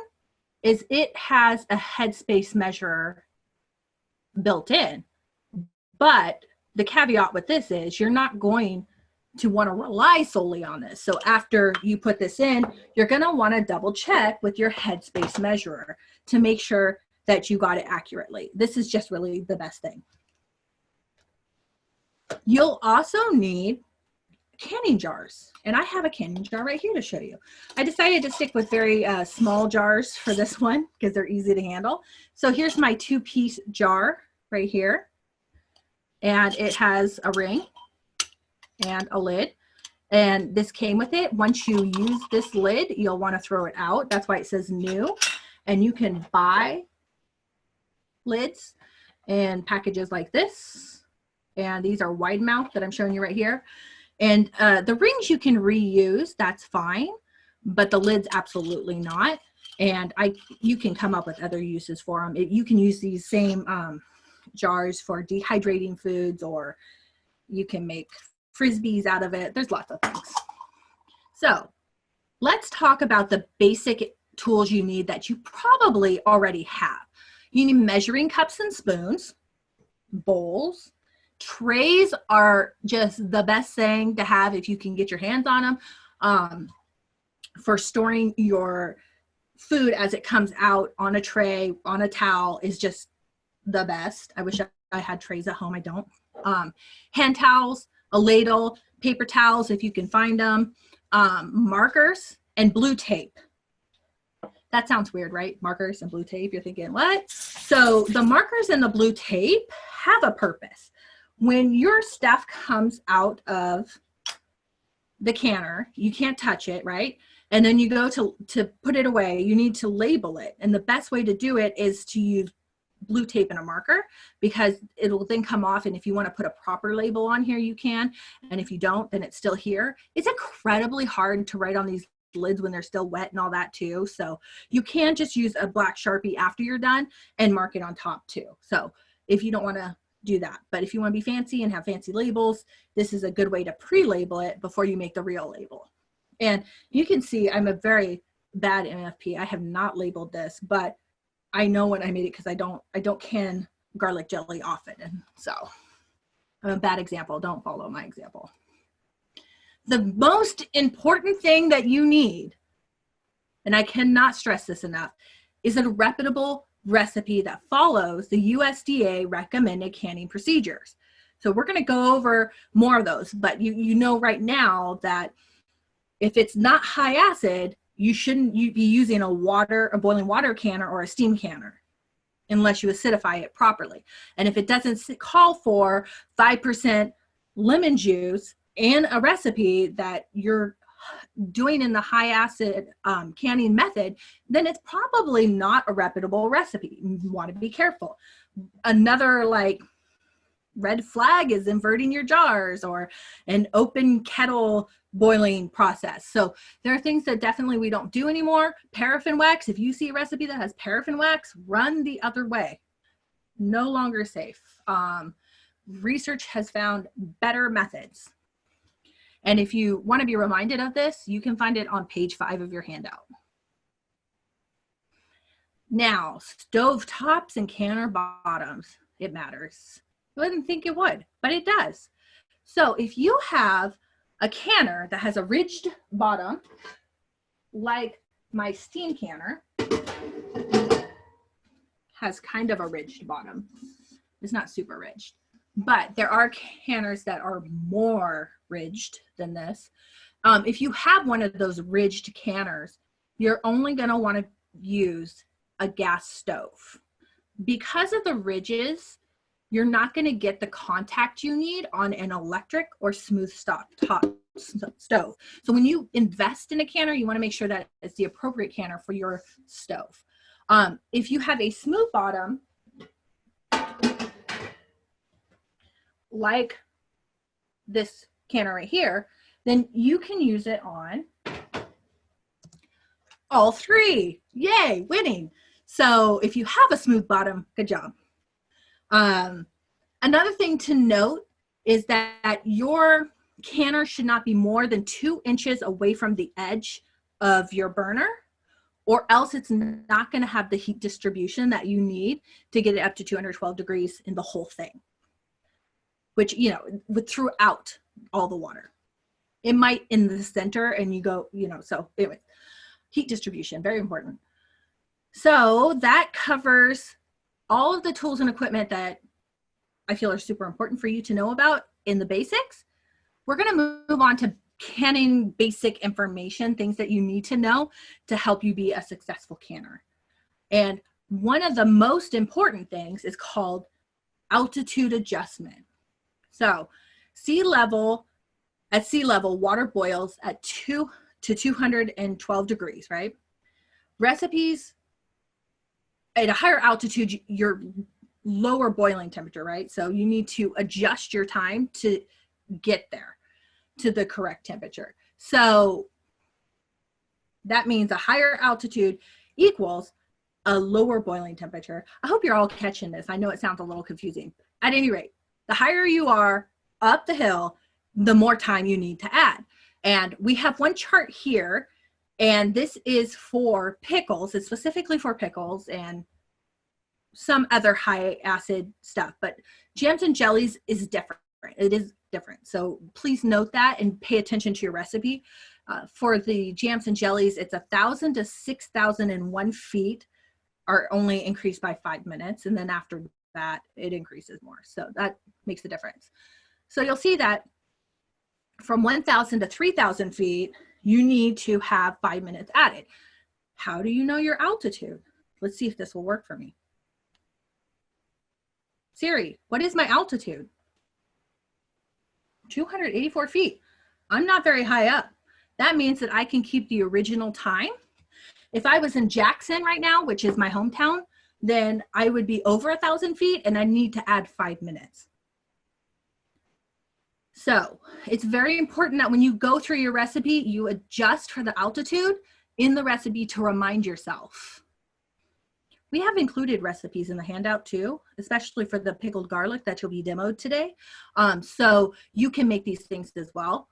is it has a headspace measurer built in. But the caveat with this is you're not going to want to rely solely on this. So after you put this in, you're going to want to double check with your headspace measurer to make sure that you got it accurately. This is just really the best thing. You'll also need canning jars, and I have a canning jar right here to show you. I decided to stick with very small jars for this one because they're easy to handle. So here's my 2-piece jar right here, and it has a ring and a lid, and this came with it. Once you use this lid, you'll want to throw it out. That's why it says new, and you can buy lids and packages like this, and these are wide mouth that I'm showing you right here. And the rings you can reuse, that's fine, but the lids absolutely not. And you can come up with other uses for them. You can use these same jars for dehydrating foods, or you can make frisbees out of it. There's lots of things. So let's talk about the basic tools you need that you probably already have. You need measuring cups and spoons, bowls. Trays are just the best thing to have if you can get your hands on them. For storing your food as it comes out on a tray, on a towel is just the best. I wish I had trays at home. I don't. Hand towels, a ladle, paper towels if you can find them, markers, and blue tape. That sounds weird, right? Markers and blue tape. You're thinking, what? So the markers and the blue tape have a purpose. When your stuff comes out of the canner, you can't touch it, right? And then you go to put it away, you need to label it. And the best way to do it is to use blue tape and a marker, because it'll then come off. And if you want to put a proper label on here, you can. And if you don't, then it's still here. It's incredibly hard to write on these lids when they're still wet and all that too. So you can just use a black Sharpie after you're done and mark it on top too. So if you don't want to do that, but if you want to be fancy and have fancy labels, this is a good way to pre-label it before you make the real label. And you can see I'm a very bad MFP. I have not labeled this, but I know when I made it because I don't can garlic jelly often, and so I'm a bad example. Don't follow my example. The most important thing that you need, and I cannot stress this enough, is a reputable recipe that follows the USDA recommended canning procedures. So we're going to go over more of those, but you know right now that if it's not high acid, you shouldn't be using a boiling water canner or a steam canner unless you acidify it properly. And if it doesn't call for 5% lemon juice in a recipe that you're doing in the high acid canning method, then it's probably not a reputable recipe. You want to be careful. Another like red flag is inverting your jars or an open kettle boiling process. So there are things that definitely we don't do anymore. Paraffin wax, if you see a recipe that has paraffin wax, run the other way. No longer safe. Research has found better methods. And if you want to be reminded of this, you can find it on page 5 of your handout. Now, stove tops and canner bottoms, it matters. I wouldn't think it would, but it does. So if you have a canner that has a ridged bottom, like my steam canner has kind of a ridged bottom. It's not super ridged, but there are canners that are more ridged than this. If you have one of those ridged canners, you're only going to want to use a gas stove. Because of the ridges, you're not going to get the contact you need on an electric or smooth top stove. So when you invest in a canner, you want to make sure that it's the appropriate canner for your stove. If you have a smooth bottom, like this canner right here, then you can use it on all three. Yay, winning. So if you have a smooth bottom, good job. Another thing to note is that your canner should not be more than 2 inches away from the edge of your burner, or else it's not going to have the heat distribution that you need to get it up to 212 degrees in the whole thing, which, you know, throughout all the water. It might in the center and you go, you know, so anyway, heat distribution, very important. So that covers all of the tools and equipment that I feel are super important for you to know about in the basics. We're going to move on to canning basic information, things that you need to know to help you be a successful canner. And one of the most important things is called altitude adjustment. So at sea level, water boils at 2 to 212 degrees, right? Recipes at a higher altitude, your lower boiling temperature, right? So you need to adjust your time to get there to the correct temperature. So that means a higher altitude equals a lower boiling temperature. I hope you're all catching this. I know it sounds a little confusing. At any rate, the higher you are up the hill, the more time you need to add. And we have one chart here, and this is for pickles. It's specifically for pickles and some other high acid stuff, but jams and jellies is different. It is different. So please note that and pay attention to your recipe. For the jams and jellies, it's 1,000 to 6,001 feet are only increased by 5 minutes. And then after that, it increases more. So that makes a difference. So you'll see that from 1,000 to 3,000 feet, you need to have 5 minutes added. How do you know your altitude? Let's see if this will work for me. Siri, what is my altitude? 284 feet. I'm not very high up. That means that I can keep the original time. If I was in Jackson right now, which is my hometown, then I would be over 1,000 feet and I need to add 5 minutes. So it's very important that when you go through your recipe, you adjust for the altitude in the recipe to remind yourself. We have included recipes in the handout too, especially for the pickled garlic that will be demoed today. So you can make these things as well.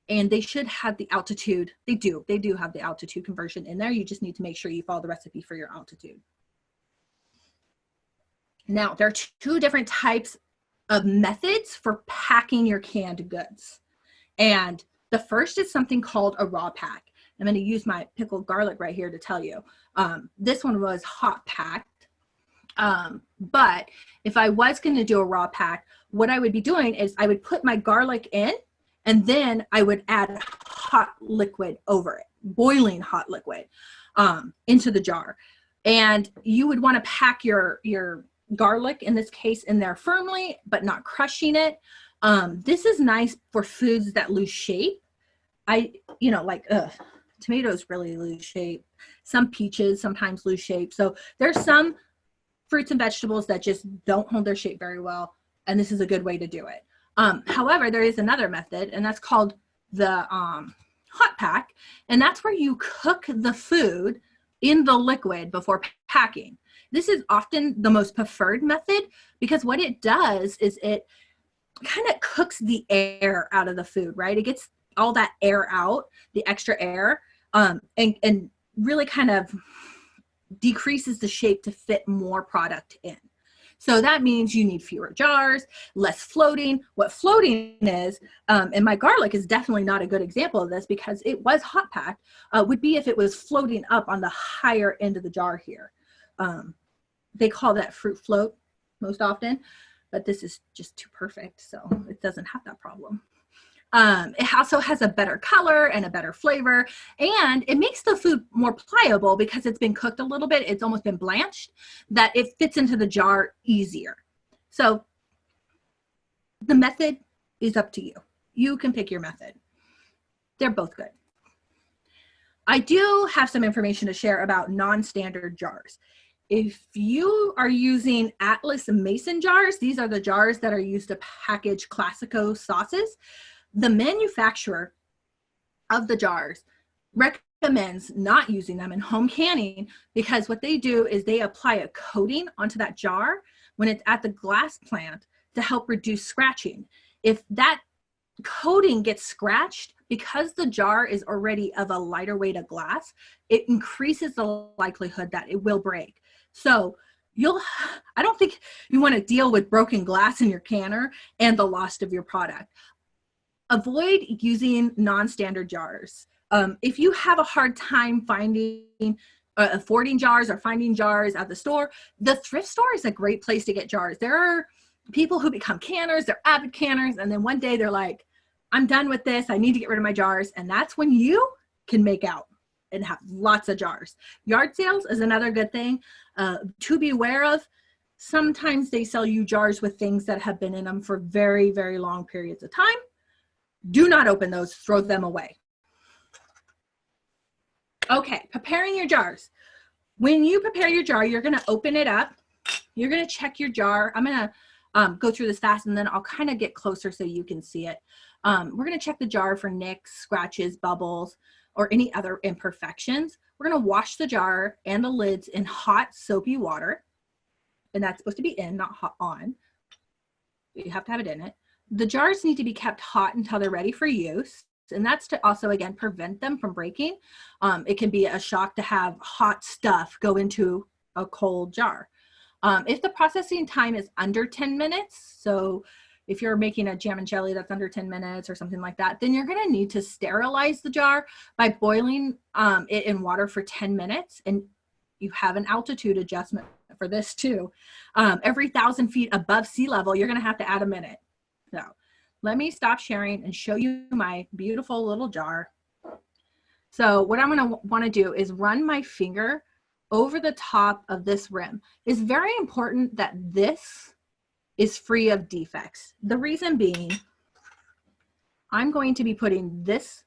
And they should have the altitude. They do have the altitude conversion in there. You just need to make sure you follow the recipe for your altitude. Now, there are 2 different types of methods for packing your canned goods. And the first is something called a raw pack. I'm going to use my pickled garlic right here to tell you. This one was hot packed. But if I was going to do a raw pack, what I would be doing is I would put my garlic in, and then I would add hot liquid over it, boiling hot liquid, into the jar. And you would want to pack your garlic, in this case, in there firmly, but not crushing it. This is nice for foods that lose shape. Tomatoes really lose shape. Some peaches sometimes lose shape. So there's some fruits and vegetables that just don't hold their shape very well. And this is a good way to do it. However, there is another method, and that's called the hot pack. And that's where you cook the food in the liquid before packing. This is often the most preferred method because what it does is it kind of cooks the air out of the food, right? It gets all that air out, the extra air, and really kind of decreases the shape to fit more product in. So that means you need fewer jars, less floating. What floating is, and my garlic is definitely not a good example of this because it was hot packed, would be if it was floating up on the higher end of the jar here. They call that fruit float most often, but this is just too perfect, so it doesn't have that problem. It also has a better color and a better flavor, and it makes the food more pliable because it's been cooked a little bit. It's almost been blanched, that it fits into the jar easier. So the method is up to you. You can pick your method. They're both good. I do have some information to share about non-standard jars. If you are using Atlas Mason jars, these are the jars that are used to package Classico sauces. The manufacturer of the jars recommends not using them in home canning because what they do is they apply a coating onto that jar when it's at the glass plant to help reduce scratching. If that coating gets scratched, because the jar is already of a lighter weight of glass, it increases the likelihood that it will break. So I don't think you want to deal with broken glass in your canner and the loss of your product. Avoid using non-standard jars. If you have a hard time affording jars or finding jars at the store, the thrift store is a great place to get jars. There are people who become canners, they're avid canners, and then one day they're like, I'm done with this, I need to get rid of my jars. And that's when you can make out and have lots of jars. Yard sales is another good thing to be aware of. Sometimes they sell you jars with things that have been in them for very, very long periods of time. Do not open those, throw them away. Okay, preparing your jars. When you prepare your jar, you're gonna open it up. You're gonna check your jar. I'm gonna go through this fast and then I'll kind of get closer so you can see it. We're gonna check the jar for nicks, scratches, bubbles, or any other imperfections. We're gonna wash the jar and the lids in hot soapy water. And that's supposed to be in, not hot on. You have to have it in it. The jars need to be kept hot until they're ready for use. And that's to also, again, prevent them from breaking. It can be a shock to have hot stuff go into a cold jar. If the processing time is under 10 minutes, so if you're making a jam and jelly that's under 10 minutes or something like that, then you're gonna need to sterilize the jar by boiling it in water for 10 minutes. And you have an altitude adjustment for this too. Every 1,000 feet above sea level, you're gonna have to add a minute. So let me stop sharing and show you my beautiful little jar. So what I'm gonna wanna do is run my finger over the top of this rim. It's very important that this is free of defects. The reason being, I'm going to be putting this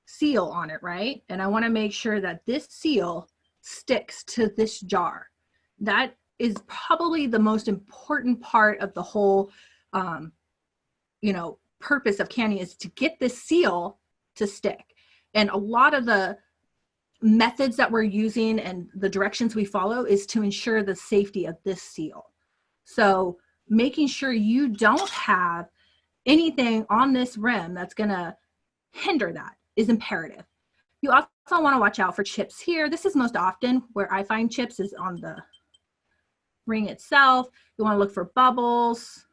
seal on it, right? And I wanna make sure that this seal sticks to this jar. That is probably the most important part of the whole purpose of canning, is to get this seal to stick. And a lot of the methods that we're using and the directions we follow is to ensure the safety of this seal. So making sure you don't have anything on this rim that's gonna hinder that is imperative. You also wanna watch out for chips here. This is most often where I find chips, is on the ring itself. You wanna look for bubbles.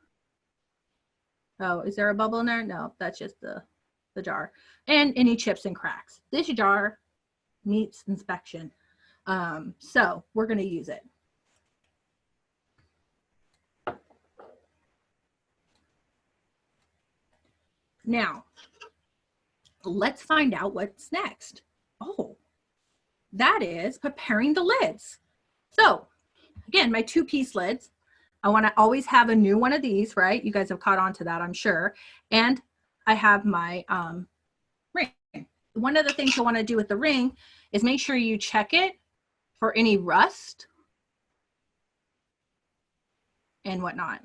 Oh, is there a bubble in there? No, that's just the jar. And any chips and cracks. This jar needs inspection. So we're gonna use it. Now, let's find out what's next. Oh, that is preparing the lids. So again, my 2-piece lids. I want to always have a new one of these, right? You guys have caught on to that, I'm sure. And I have my ring. One of the things you want to do with the ring is make sure you check it for any rust and whatnot.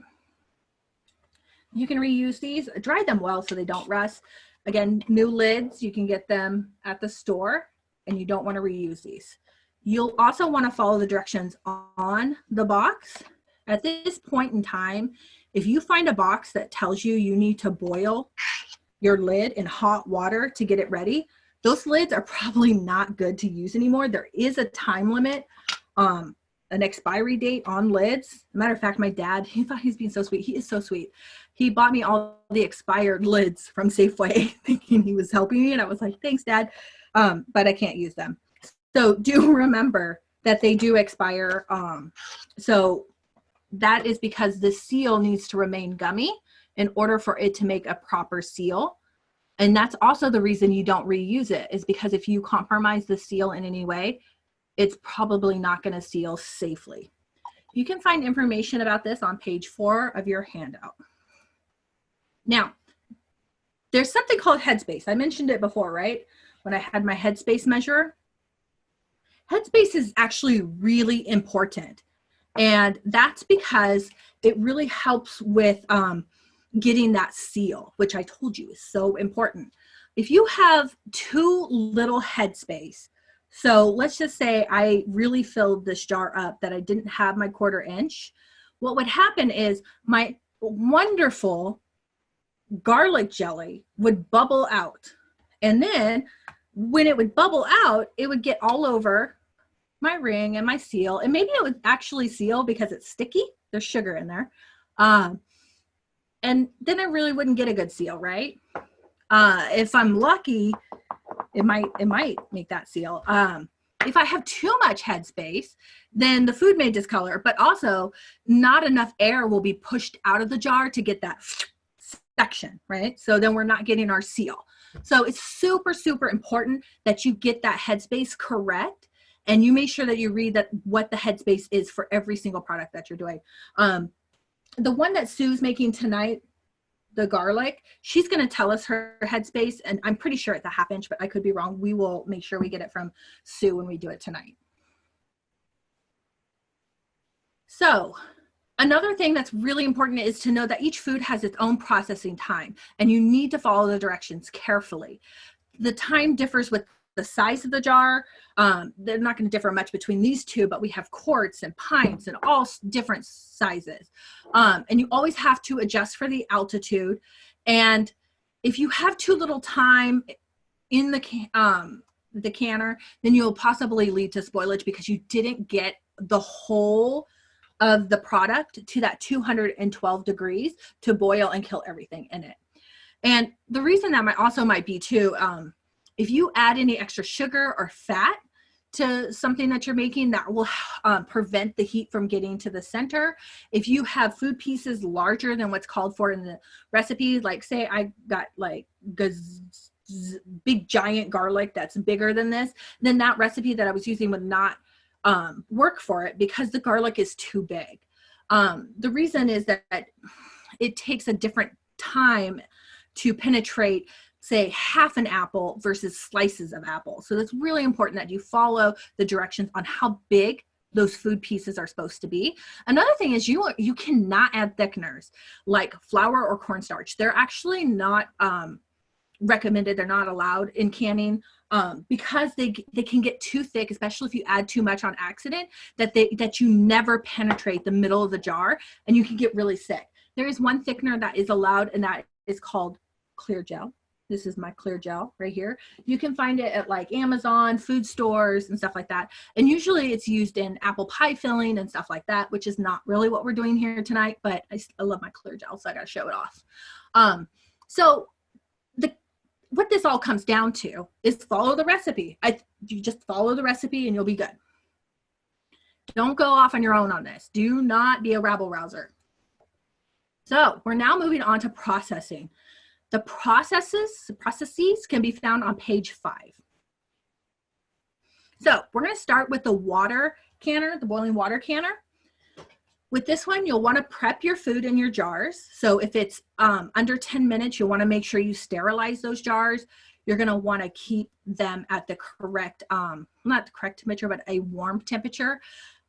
You can reuse these, dry them well so they don't rust. Again, new lids, you can get them at the store, and you don't want to reuse these. You'll also want to follow the directions on the box. At this point in time, if you find a box that tells you you need to boil your lid in hot water to get it ready, those lids are probably not good to use anymore. There is a time limit an expiry date on lids. As a matter of fact, my dad, he thought he was being so sweet. He is so sweet. He bought me all the expired lids from Safeway thinking he was helping me. And I was like, thanks, Dad. But I can't use them. So do remember that they do expire. So that is because the seal needs to remain gummy in order for it to make a proper seal. And that's also the reason you don't reuse it, is because if you compromise the seal in any way, it's probably not going to seal safely. You can find information about this on page 4 of your handout. Now, there's something called Headspace. I mentioned it before, right? When I had my Headspace measurer. Headspace is actually really important. And that's because it really helps with getting that seal, which I told you is so important. If you have too little Headspace, so let's just say I really filled this jar up that I didn't have my 1/4 inch. What would happen is my wonderful garlic jelly would bubble out. And then when it would bubble out, it would get all over my ring and my seal. And maybe it would actually seal because it's sticky. There's sugar in there. And then I really wouldn't get a good seal, right? If I'm lucky, it might make that seal. If I have too much Headspace, then the food may discolor, but also not enough air will be pushed out of the jar to get that section, right? So then we're not getting our seal. So it's super, super important that you get that Headspace correct, and you make sure that you read that what the Headspace is for every single product that you're doing. The one that Sue's making tonight, the garlic, she's going to tell us her Headspace, and I'm pretty sure it's a 1/2 inch, but I could be wrong. We will make sure we get it from Sue when we do it tonight. So another thing that's really important is to know that each food has its own processing time, and you need to follow the directions carefully. The time differs with the size of the jar. They're not going to differ much between these two, but we have quarts and pints and all different sizes. And you always have to adjust for the altitude. And if you have too little time in the canner, then you'll possibly lead to spoilage because you didn't get the whole of the product to that 212 degrees to boil and kill everything in it. And the reason that might be too, if you add any extra sugar or fat to something that you're making, that will prevent the heat from getting to the center. If you have food pieces larger than what's called for in the recipe, like say I got like big giant garlic that's bigger than this, then that recipe that I was using would not work for it because the garlic is too big. The reason is that it takes a different time to penetrate, say, 1/2 an apple versus slices of apple. So it's really important that you follow the directions on how big those food pieces are supposed to be. Another thing is you cannot add thickeners like flour or cornstarch. They're actually not recommended. They're not allowed in canning because they can get too thick, especially if you add too much on accident, that you never penetrate the middle of the jar and you can get really sick. There is one thickener that is allowed, and that is called clear gel. This is my clear gel right here. You can find it at like Amazon, food stores, and stuff like that. And usually it's used in apple pie filling and stuff like that, which is not really what we're doing here tonight, but I love my clear gel, so I gotta show it off. So what this all comes down to is follow the recipe. You just follow the recipe and you'll be good. Don't go off on your own on this. Do not be a rabble-rouser. So we're now moving on to processing. The processes can be found on page 5. So we're going to start with the water canner, the boiling water canner. With this one, you'll want to prep your food in your jars. So if it's under 10 minutes, you'll want to make sure you sterilize those jars. You're going to want to keep them at the correct, not the correct temperature, but a warm temperature.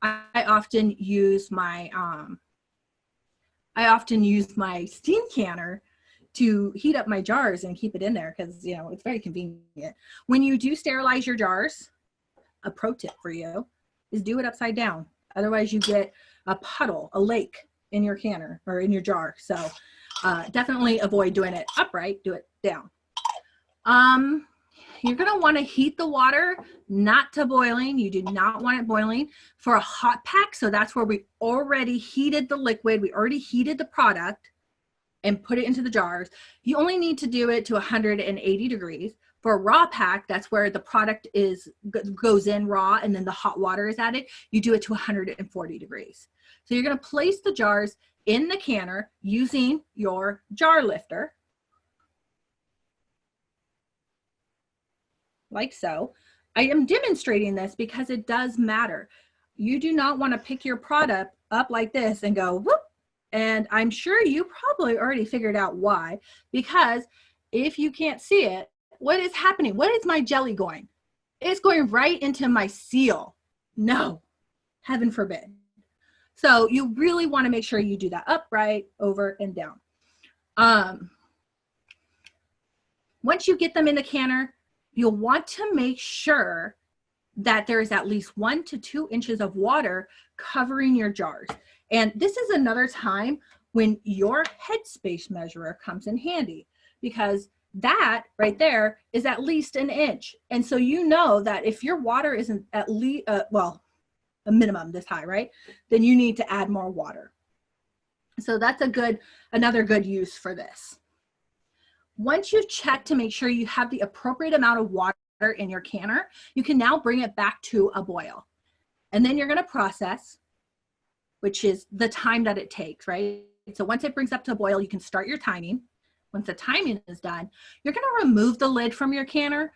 I often use my steam canner to heat up my jars and keep it in there because, you know, it's very convenient. When you do sterilize your jars, a pro tip for you is do it upside down. Otherwise you get a puddle, a lake in your canner or in your jar. So definitely avoid doing it upright, do it down. you're going to want to heat the water, not to boiling. You do not want it boiling for a hot pack. So that's where we already heated the liquid. We already heated the product and put it into the jars. You only need to do it to 180 degrees. For a raw pack, that's where the product goes in raw and then the hot water is added. You do it to 140 degrees. So you're going to place the jars in the canner using your jar lifter, like so. I am demonstrating this because it does matter. You do not want to pick your product up like this and go whoop. And I'm sure you probably already figured out why, because if you can't see it, what is happening? What is my jelly going? It's going right into my seal. No, heaven forbid. So you really want to make sure you do that upright, over and down. Once you get them in the canner, you'll want to make sure that there is at least 1 to 2 inches of water covering your jars. And this is another time when your Headspace measurer comes in handy, because that right there is at least 1 inch. And so you know that if your water isn't at least, well, a minimum this high, right? Then you need to add more water. So that's another good use for this. Once you've checked to make sure you have the appropriate amount of water in your canner, you can now bring it back to a boil. And then you're going to process, which is the time that it takes, right? So once it brings up to a boil, you can start your timing. Once the timing is done, you're going to remove the lid from your canner,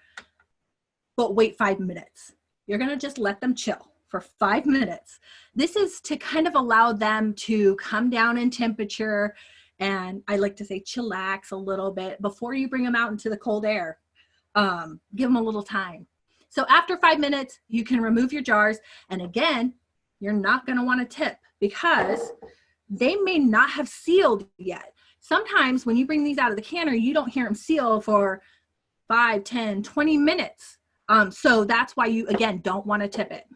but wait 5 minutes. You're going to just let them chill for 5 minutes. This is to kind of allow them to come down in temperature, and I like to say chillax a little bit before you bring them out into the cold air. Give them a little time. So after 5 minutes, you can remove your jars. And again, you're not going to want to tip because they may not have sealed yet. Sometimes when you bring these out of the canner, you don't hear them seal for 5, 10, 20 minutes. So that's why you, again, don't want to tip it.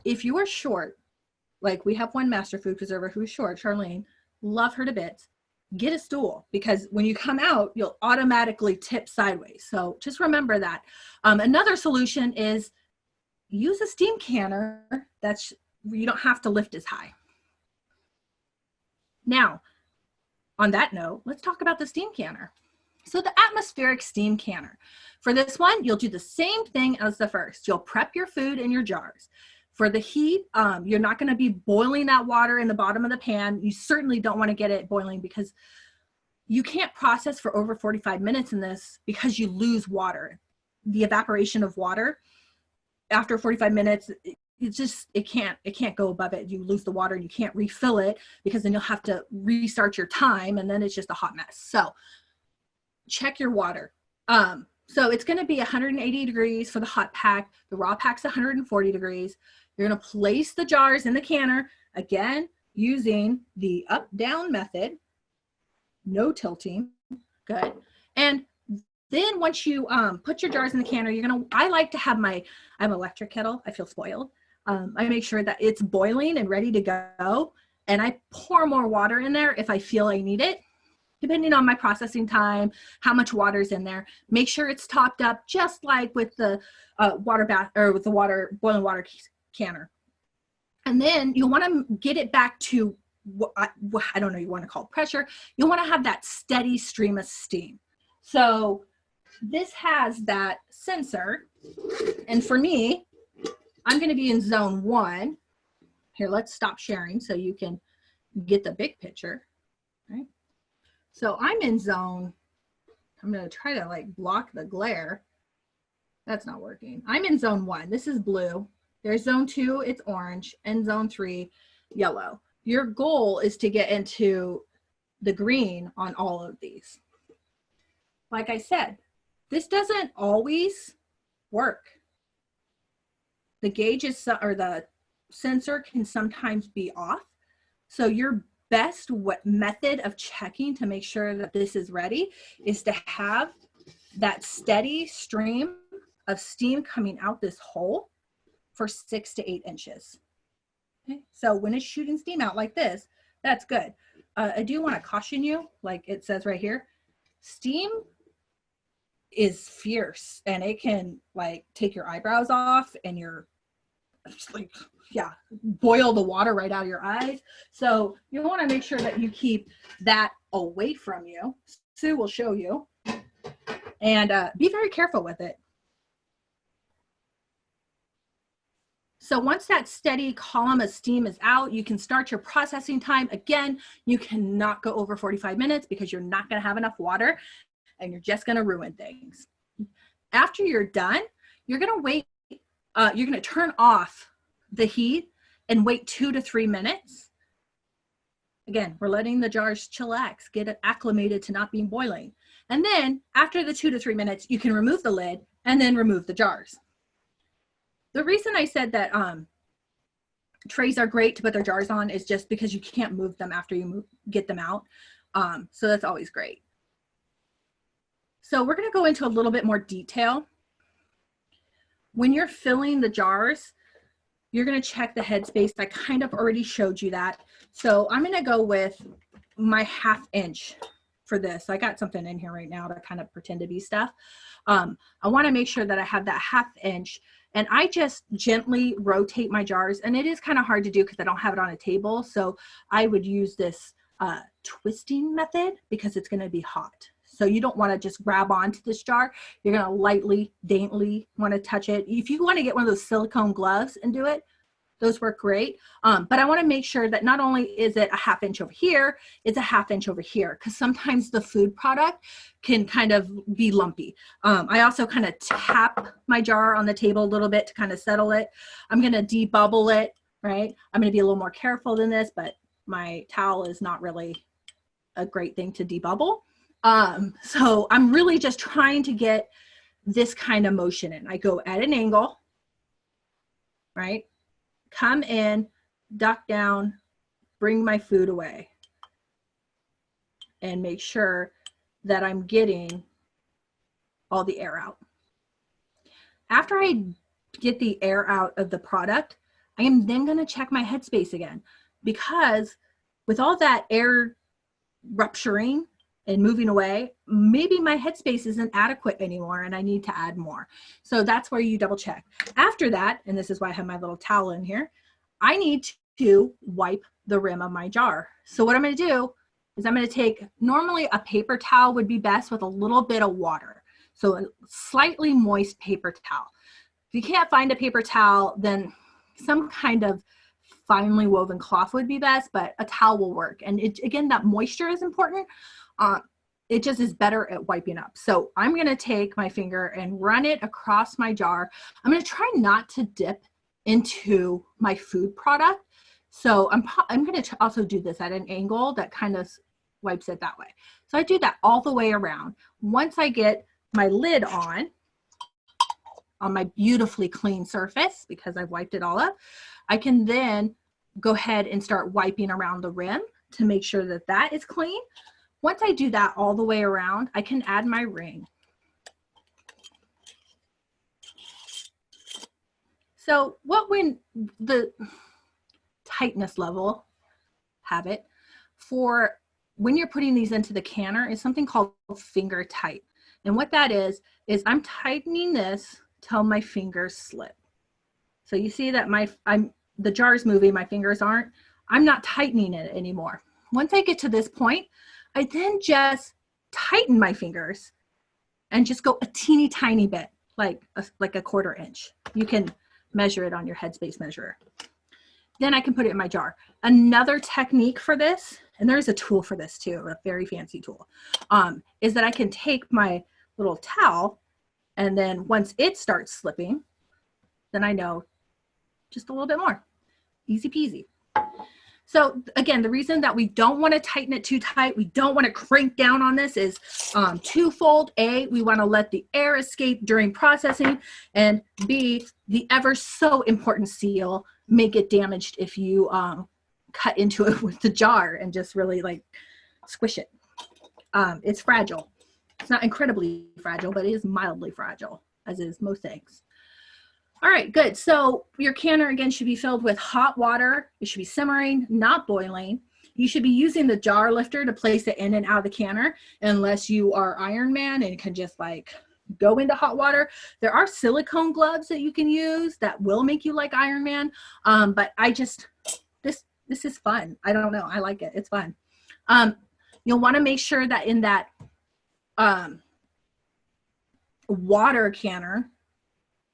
If you are short, like we have one master food preserver who's short, Charlene, love her to bits, get a stool, because when you come out, you'll automatically tip sideways. So just remember that. Another solution is use a steam canner. You don't have to lift as high. Now, on that note, let's talk about the steam canner. So the atmospheric steam canner. For this one, you'll do the same thing as the first. You'll prep your food in your jars. For the heat, you're not going to be boiling that water in the bottom of the pan. You certainly don't want to get it boiling because you can't process for over 45 minutes in this because you lose water. The evaporation of water after 45 minutes, it can't go above it. You lose the water and you can't refill it because then you'll have to restart your time and then it's just a hot mess. So check your water. So it's going to be 180 degrees for the hot pack. The raw pack's 140 degrees. You're going to place the jars in the canner, again, using the up-down method. No tilting. Good. And then once you put your jars in the canner, I like to have I have an electric kettle. I feel spoiled. I make sure that it's boiling and ready to go. And I pour more water in there if I feel I need it, depending on my processing time, how much water's in there. Make sure it's topped up, just like with the boiling water canner. And then you want to get it back to what I don't know, you want to call it pressure. You want to have that steady stream of steam. So this has that sensor. And for me, I'm going to be in zone 1. Here, let's stop sharing so you can get the big picture. Right? So I'm in zone, I'm going to try to like block the glare. That's not working. I'm in zone 1. This is blue. There's zone 2, it's orange, and zone 3, yellow. Your goal is to get into the green on all of these. Like I said, this doesn't always work. The gauge or the sensor can sometimes be off. So your best method of checking to make sure that this is ready is to have that steady stream of steam coming out this hole for 6 to 8 inches. Okay? So when it's shooting steam out like this, that's good. I do want to caution you, like it says right here, steam is fierce, and it can like take your eyebrows off and your, like, yeah, boil the water right out of your eyes. So you want to make sure that you keep that away from you. Sue will show you, and be very careful with it. So once that steady column of steam is out, you can start your processing time. Again, you cannot go over 45 minutes because you're not going to have enough water and you're just going to ruin things. After you're done, you're going to wait, you're going to turn off the heat and wait 2 to 3 minutes. Again, we're letting the jars chillax, get it acclimated to not being boiling. And then after the 2 to 3 minutes, you can remove the lid and then remove the jars. The reason I said that trays are great to put their jars on is just because you can't move them after you get them out. So that's always great. So we're going to go into a little bit more detail. When you're filling the jars, you're going to check the headspace. I kind of already showed you that. So I'm going to go with my 1/2 inch for this. I got something in here right now to kind of pretend to be stuff. I want to make sure that I have that 1/2 inch, and I just gently rotate my jars, and it is kind of hard to do because I don't have it on a table. So I would use this twisting method because it's going to be hot. So you don't want to just grab onto this jar. You're going to lightly, daintily want to touch it. If you want to get one of those silicone gloves and do it, those work great. But I want to make sure that not only is it a 1/2 inch over here, it's a 1/2 inch over here, because sometimes the food product can kind of be lumpy. I also kind of tap my jar on the table a little bit to kind of settle it. I'm going to debubble it, right? I'm going to be a little more careful than this, but my towel is not really a great thing to debubble. So I'm really just trying to get this kind of motion in. I go at an angle, right? Come in, duck down, bring my food away, and make sure that I'm getting all the air out. After I get the air out of the product, I am then going to check my headspace again, because with all that air rupturing and moving away, maybe my headspace isn't adequate anymore and I need to add more. So that's where you double check. After that, and this is why I have my little towel in here, I need to wipe the rim of my jar. So what I'm going to do is I'm going to take, normally a paper towel would be best with a little bit of water. So a slightly moist paper towel. If you can't find a paper towel, then some kind of finely woven cloth would be best, but a towel will work. And it, again, that moisture is important. It just is better at wiping up. So I'm going to take my finger and run it across my jar. I'm going to try not to dip into my food product. So I'm going to also do this at an angle that kind of wipes it that way. So I do that all the way around. Once I get my lid on my beautifully clean surface, because I've wiped it all up, I can then go ahead and start wiping around the rim to make sure that that is clean. Once I do that all the way around, I can add my ring. So when the tightness level, have it, for when you're putting these into the canner is something called finger tight. And what that is I'm tightening this till my fingers slip. So you see that the jar is moving, my fingers aren't. I'm not tightening it anymore. Once I get to this point, I then just tighten my fingers and just go a teeny tiny bit, like a 1/4 inch. You can measure it on your Headspace measurer. Then I can put it in my jar. Another technique for this, and there's a tool for this too, a very fancy tool, is that I can take my little towel, and then once it starts slipping, then I know just a little bit more. Easy peasy. So again, the reason that we don't want to tighten it too tight, we don't want to crank down on this, is twofold. A, we want to let the air escape during processing, and B, the ever so important seal may get damaged if you cut into it with the jar and just really like squish it. It's fragile. It's not incredibly fragile, but it is mildly fragile, as is most things. All right, good. So your canner, again, should be filled with hot water. It should be simmering, not boiling. You should be using the jar lifter to place it in and out of the canner, unless you are Iron Man and can just like go into hot water. There are silicone gloves that you can use that will make you like Iron Man. But I just, this is fun. I don't know. I like it. It's fun. You'll want to make sure that in that water canner,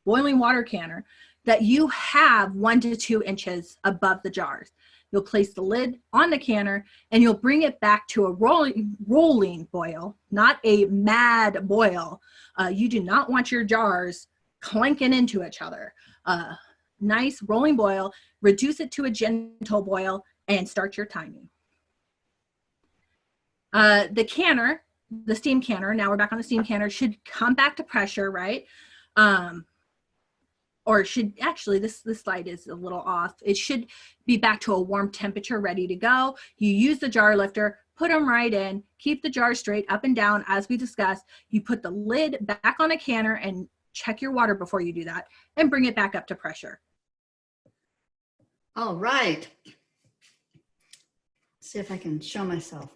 boiling water canner, that you have 1 to 2 inches above the jars. You'll place the lid on the canner and you'll bring it back to a rolling boil, not a mad boil. You do not want your jars clanking into each other. Nice rolling boil, reduce it to a gentle boil and start your timing. The canner, the steam canner, now we're back on the steam canner, should come back to pressure, right? Or should, actually, this slide is a little off. It should be back to a warm temperature, ready to go. You use the jar lifter, put them right in, keep the jar straight up and down as we discussed. You put the lid back on a canner and check your water before you do that and bring it back up to pressure. All right. Let's see if I can show myself.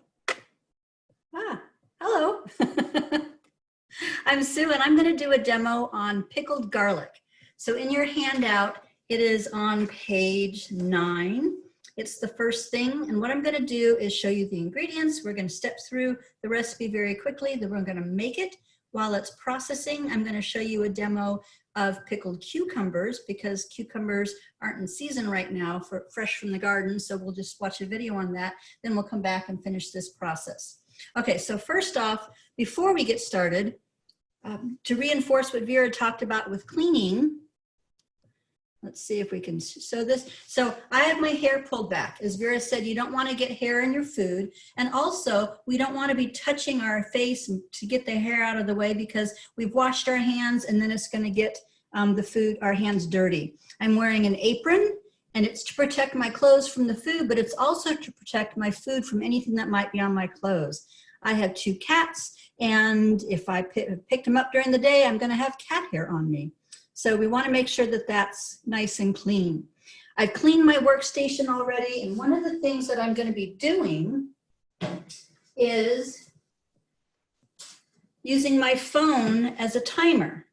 Ah, hello. I'm Sue and I'm going to do a demo on pickled garlic. So in your handout, it is on page 9. It's the first thing. And what I'm going to do is show you the ingredients. We're going to step through the recipe very quickly. Then we're going to make it. While it's processing, I'm going to show you a demo of pickled cucumbers because cucumbers aren't in season right now for fresh from the garden. So we'll just watch a video on that. Then we'll come back and finish this process. Okay, so first off, before we get started, to reinforce what Vera talked about with cleaning, let's see if we can show this. So I have my hair pulled back. As Vera said, you don't want to get hair in your food. And also, we don't want to be touching our face to get the hair out of the way because we've washed our hands and then it's going to get the food, our hands dirty. I'm wearing an apron and it's to protect my clothes from the food, but it's also to protect my food from anything that might be on my clothes. I have 2 cats and if I picked them up during the day, I'm going to have cat hair on me. So we want to make sure that that's nice and clean. I've cleaned my workstation already, and one of the things that I'm going to be doing is using my phone as a timer.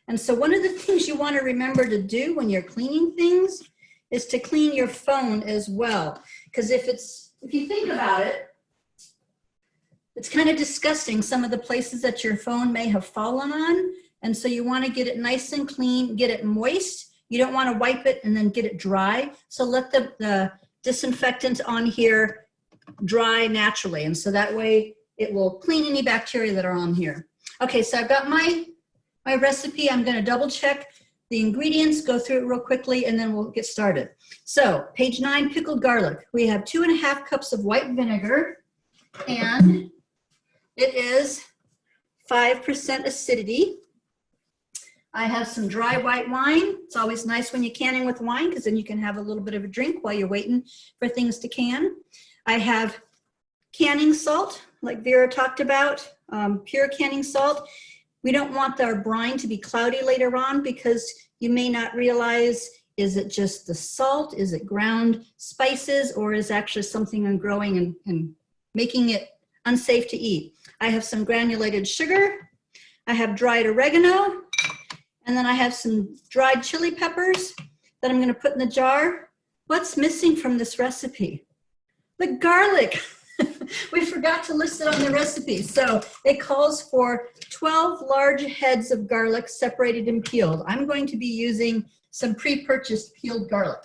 And so one of the things you want to remember to do when you're cleaning things is to clean your phone as well. Because if you think about it, it's kind of disgusting some of the places that your phone may have fallen on. And so you want to get it nice and clean, get it moist. You don't want to wipe it and then get it dry. So let the disinfectant on here dry naturally. And so that way it will clean any bacteria that are on here. Okay, so I've got my recipe. I'm going to double check the ingredients, go through it real quickly, and then we'll get started. So page 9, pickled garlic. We have 2½ cups of white vinegar, and it is 5% acidity. I have some dry white wine. It's always nice when you're canning with wine because then you can have a little bit of a drink while you're waiting for things to can. I have canning salt, like Vera talked about, pure canning salt. We don't want our brine to be cloudy later on because you may not realize, is it just the salt? Is it ground spices? Or is actually something growing and making it unsafe to eat? I have some granulated sugar. I have dried oregano. And then I have some dried chili peppers that I'm going to put in the jar. What's missing from this recipe? The garlic. We forgot to list it on the recipe. So it calls for 12 large heads of garlic separated and peeled. I'm going to be using some pre-purchased peeled garlic.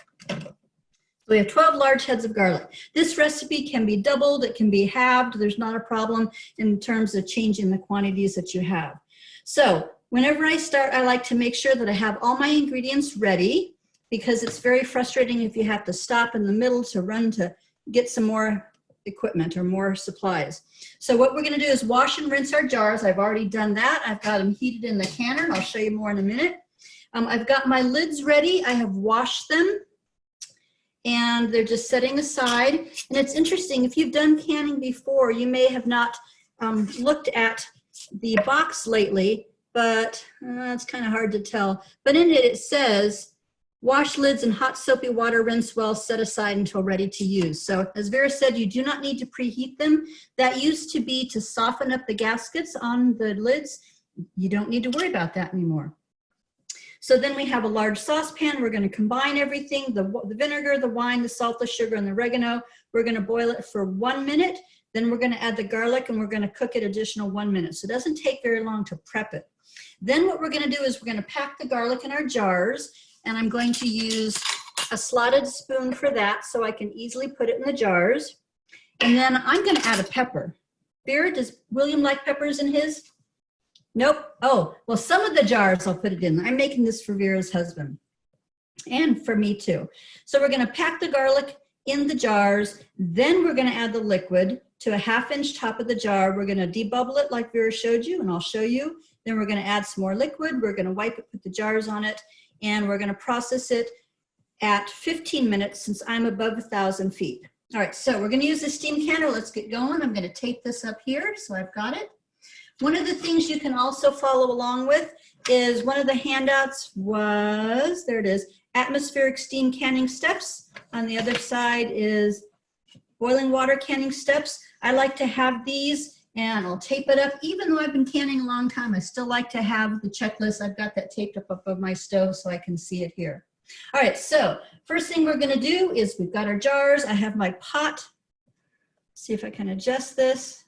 We have 12 large heads of garlic. This recipe can be doubled. It can be halved. There's not a problem in terms of changing the quantities that you have. So whenever I start, I like to make sure that I have all my ingredients ready because it's very frustrating if you have to stop in the middle to run to get some more equipment or more supplies. So what we're going to do is wash and rinse our jars. I've already done that. I've got them heated in the canner, and I'll show you more in a minute. I've got my lids ready. I have washed them, and they're just setting aside. And it's interesting, if you've done canning before, you may have not looked at the box lately, but it's kind of hard to tell. But in it, it says, wash lids in hot soapy water, rinse well, set aside until ready to use. So as Vera said, you do not need to preheat them. That used to be to soften up the gaskets on the lids. you don't need to worry about that anymore. So then we have a large saucepan. We're going to combine everything, the vinegar, the wine, the salt, the sugar, and the oregano. We're going to boil it for 1 minute. Then we're going to add the garlic, and we're going to cook it additional 1 minute. So it doesn't take very long to prep it. Then what we're going to do is we're going to pack the garlic in our jars, and I'm going to use a slotted spoon for that so I can easily put it in the jars. And then I'm going to add a pepper. Vera, does William like peppers in his? Nope. Oh, well, some of the jars I'll put it in. I'm making this for Vera's husband and for me too. So we're going to pack the garlic in the jars. Then we're going to add the liquid to a 1/2 inch top of the jar. We're going to debubble it like Vera showed you, and I'll show you. Then we're going to add some more liquid. We're going to wipe it, put the jars on it, and we're going to process it at 15 minutes since I'm above 1,000 feet. All right, so we're going to use the steam canner. Let's get going. I'm going to tape this up here so I've got it. One of the things you can also follow along with is one of the handouts was, there it is, atmospheric steam canning steps. On the other side is boiling water canning steps. I like to have these, and I'll tape it up. Even though I've been canning a long time, I still like to have the checklist. I've got that taped up above my stove so I can see it here. All right, so first thing we're going to do is we've got our jars. I have my pot. See if I can adjust this.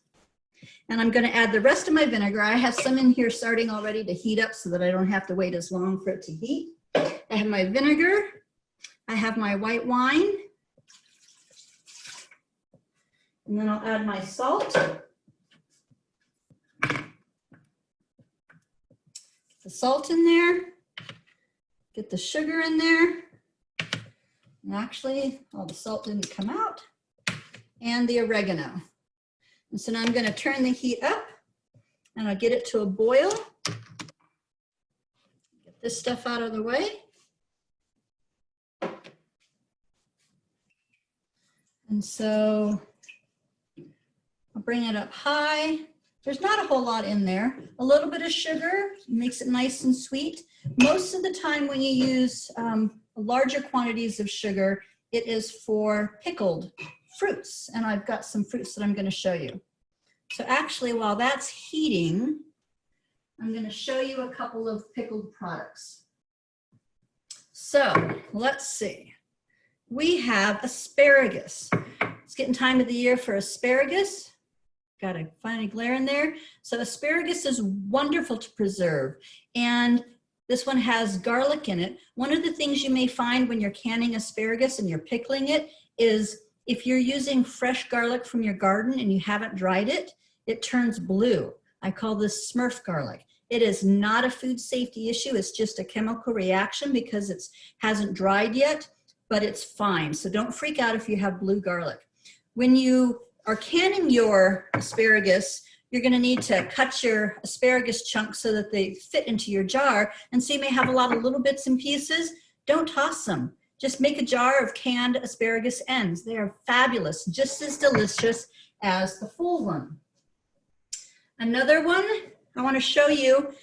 And I'm going to add the rest of my vinegar. I have some in here starting already to heat up so that I don't have to wait as long for it to heat. I have my vinegar. I have my white wine. And then I'll add my salt. Get the salt in there. Get the sugar in there. And actually, all the salt didn't come out. And the oregano. And so now I'm going to turn the heat up, and I'll get it to a boil. Get this stuff out of the way. And so I'll bring it up high. There's not a whole lot in there. A little bit of sugar makes it nice and sweet. Most of the time when you use larger quantities of sugar, it is for pickled fruits, and I've got some fruits that I'm going to show you. So actually, while that's heating, I'm going to show you a couple of pickled products. So let's see. We have asparagus. It's getting time of the year for asparagus. Got to find a glare in there. So asparagus is wonderful to preserve, and this one has garlic in it. One of the things you may find when you're canning asparagus and you're pickling it is if you're using fresh garlic from your garden and you haven't dried it, it turns blue. I call this Smurf garlic. It is not a food safety issue. It's just a chemical reaction because it hasn't dried yet, but it's fine. So don't freak out if you have blue garlic. When you are canning your asparagus, you're going to need to cut your asparagus chunks so that they fit into your jar. And so you may have a lot of little bits and pieces. Don't toss them. Just make a jar of canned asparagus ends. They are fabulous, just as delicious as the full one. Another one I want to show you,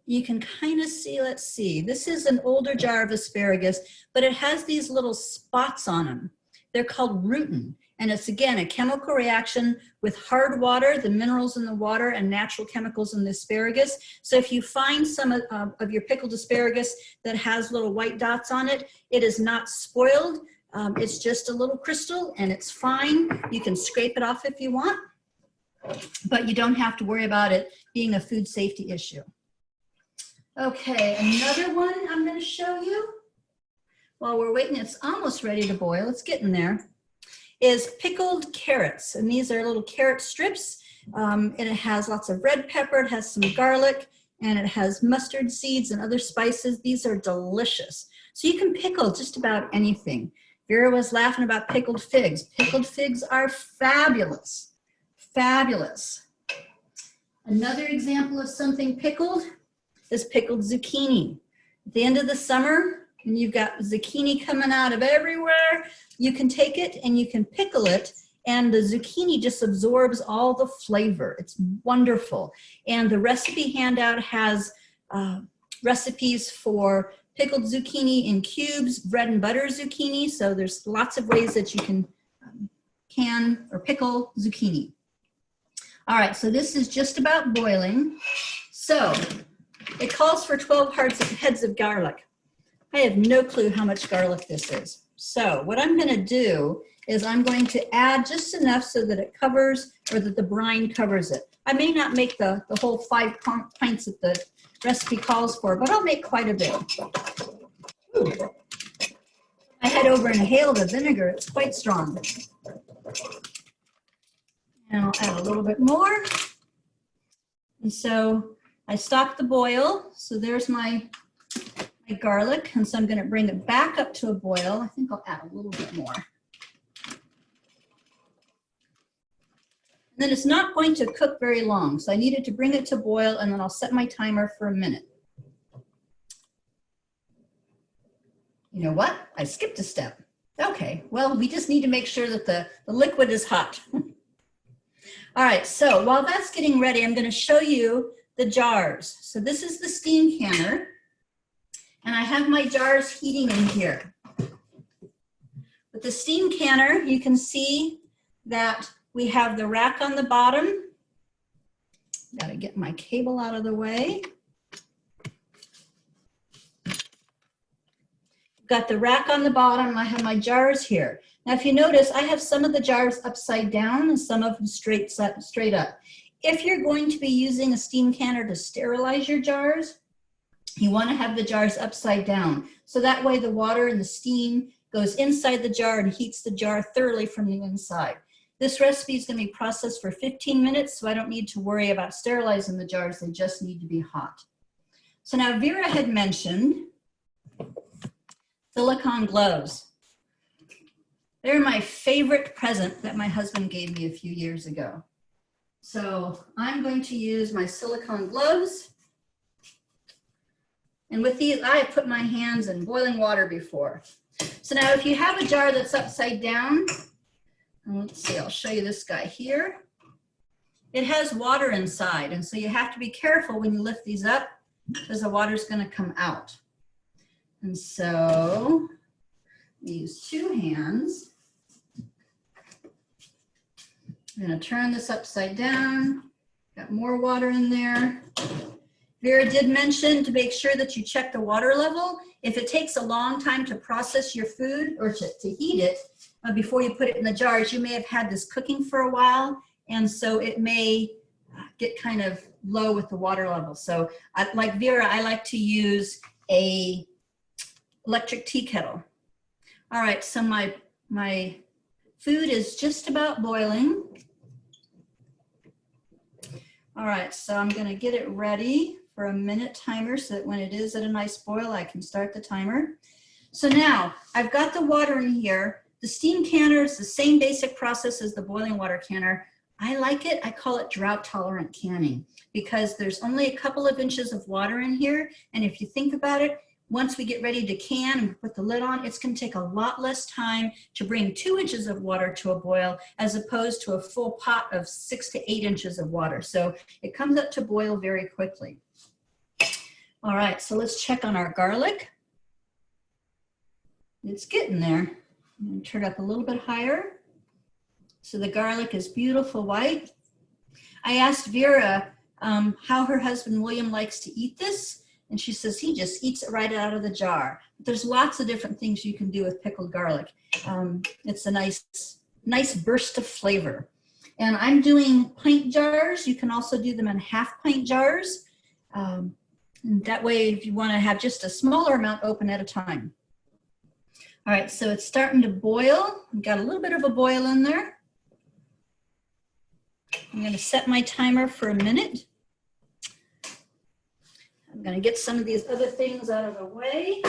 you can kind of see, let's see, this is an older jar of asparagus, but it has these little spots on them. They're called rutin, and it's again a chemical reaction with hard water, the minerals in the water, and natural chemicals in the asparagus. So if you find some of your pickled asparagus that has little white dots on it, it is not spoiled. It's just a little crystal, and it's fine. You can scrape it off if you want, but you don't have to worry about it being a food safety issue. Okay, another one I'm going to show you while we're waiting. It's almost ready to boil. It's getting there. Is pickled carrots, and these are little carrot strips, and it has lots of red pepper, it has some garlic, and it has mustard seeds and other spices. These are delicious. So you can pickle just about anything. Vera was laughing about pickled figs. Pickled figs are fabulous, fabulous. Another example of something pickled is pickled zucchini. At the end of the summer, and you've got zucchini coming out of everywhere, you can take it and you can pickle it, and the zucchini just absorbs all the flavor. It's wonderful. And the recipe handout has recipes for pickled zucchini in cubes, bread and butter zucchini. So there's lots of ways that you can or pickle zucchini. All right, so this is just about boiling. So it calls for 12 heads of garlic. I have no clue how much garlic this is. So what I'm going to do is I'm going to add just enough so that it covers, or that the brine covers it. I may not make the whole 5 pints that the recipe calls for, but I'll make quite a bit. Ooh. I head over and inhale the vinegar. It's quite strong. And I'll add a little bit more. And so I stopped the boil. So there's my garlic. And so I'm going to bring it back up to a boil. I think I'll add a little bit more. And then it's not going to cook very long. So I needed to bring it to boil, and then I'll set my timer for a minute. You know what? I skipped a step. Okay, well, we just need to make sure that the liquid is hot. All right, so while that's getting ready, I'm going to show you the jars. So this is the steam canner, and I have my jars heating in here. With the steam canner, you can see that we have the rack on the bottom. Got to get my cable out of the way. Got the rack on the bottom. I have my jars here. Now, if you notice, I have some of the jars upside down and some of them straight up. If you're going to be using a steam canner to sterilize your jars, you want to have the jars upside down. So that way the water and the steam goes inside the jar and heats the jar thoroughly from the inside. This recipe is going to be processed for 15 minutes, so I don't need to worry about sterilizing the jars. They just need to be hot. So now Vera had mentioned silicone gloves. They're my favorite present that my husband gave me a few years ago. So I'm going to use my silicone gloves. And with these, I have put my hands in boiling water before. So now if you have a jar that's upside down, let's see, I'll show you this guy here. It has water inside, and so you have to be careful when you lift these up because the water's going to come out. And so use 2 hands. I'm going to turn this upside down. Got more water in there. Vera did mention to make sure that you check the water level. If it takes a long time to process your food or to heat it before you put it in the jars, you may have had this cooking for a while, and so it may get kind of low with the water level. So like Vera, I like to use a electric tea kettle. All right, so my food is just about boiling. All right, so I'm going to get it ready for a minute timer so that when it is at a nice boil, I can start the timer. So now I've got the water in here. The steam canner is the same basic process as the boiling water canner. I like it. I call it drought tolerant canning because there's only a couple of inches of water in here. And if you think about it, once we get ready to can and put the lid on, it's going to take a lot less time to bring 2 inches of water to a boil as opposed to a full pot of 6 to 8 inches of water. So it comes up to boil very quickly. All right, so let's check on our garlic. It's getting there. I'm going to turn it up a little bit higher. So the garlic is beautiful white. I asked Vera how her husband William likes to eat this. And she says he just eats it right out of the jar. But there's lots of different things you can do with pickled garlic. It's a nice burst of flavor. And I'm doing pint jars. You can also do them in half-pint jars. And that way, if you want to have just a smaller amount open at a time. All right, so it's starting to boil. We've got a little bit of a boil in there. I'm going to set my timer for a minute. I'm going to get some of these other things out of the way,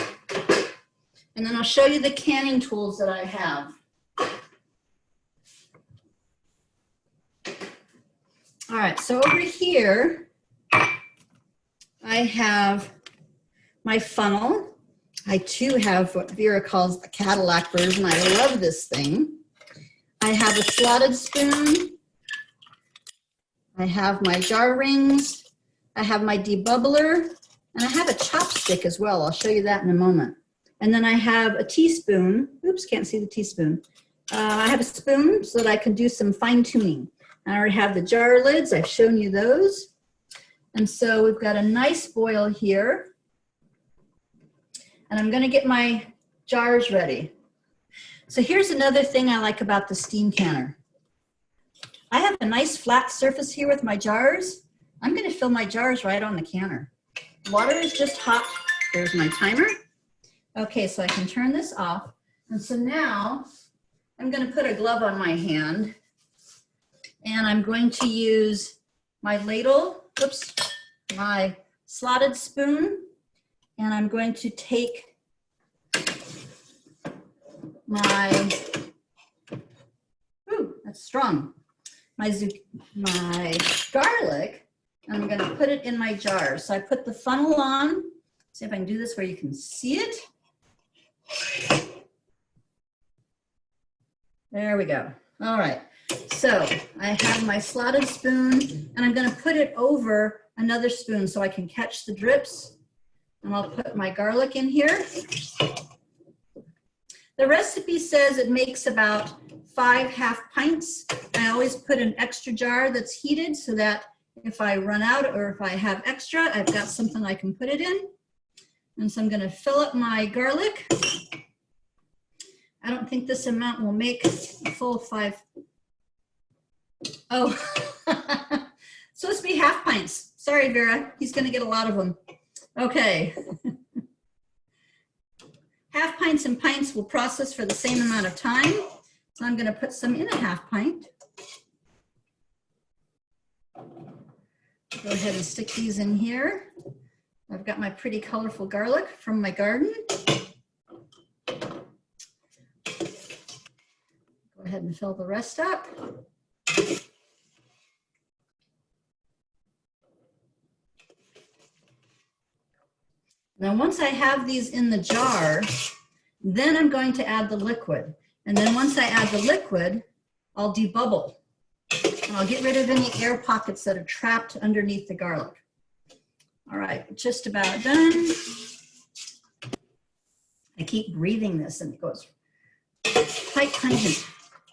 and then I'll show you the canning tools that I have. All right, so over here, I have my funnel. I too have what Vera calls the Cadillac version. I love this thing. I have a slotted spoon. I have my jar rings. I have my debubbler, and I have a chopstick as well. I'll show you that in a moment. And then I have a teaspoon. Oops, can't see the teaspoon. I have a spoon so that I can do some fine tuning. I already have the jar lids. I've shown you those. And so we've got a nice boil here. And I'm gonna get my jars ready. So here's another thing I like about the steam canner. I have a nice flat surface here with my jars. I'm gonna fill my jars right on the canner. Water is just hot. There's my timer. Okay, so I can turn this off. And so now I'm gonna put a glove on my hand and I'm going to use my ladle, oops, my slotted spoon, and I'm going to take my, ooh, that's strong, my garlic, and I'm gonna put it in my jar. So I put the funnel on. See if I can do this where you can see it. There we go. All right. So I have my slotted spoon and I'm going to put it over another spoon so I can catch the drips. And I'll put my garlic in here. The recipe says it makes about 5 half pints. I always put an extra jar that's heated so that if I run out or if I have extra, I've got something I can put it in. And so I'm going to fill up my garlic. I don't think this amount will make a full 5. Oh, it's supposed to be half pints. Sorry, Vera. He's going to get a lot of them. Okay. Half pints and pints will process for the same amount of time. So I'm going to put some in a half pint. Go ahead and stick these in here. I've got my pretty colorful garlic from my garden. Go ahead and fill the rest up. Now, once I have these in the jar, then I'm going to add the liquid. And then once I add the liquid, I'll debubble. And I'll get rid of any air pockets that are trapped underneath the garlic. All right, just about done. I keep breathing this and it goes quite pungent.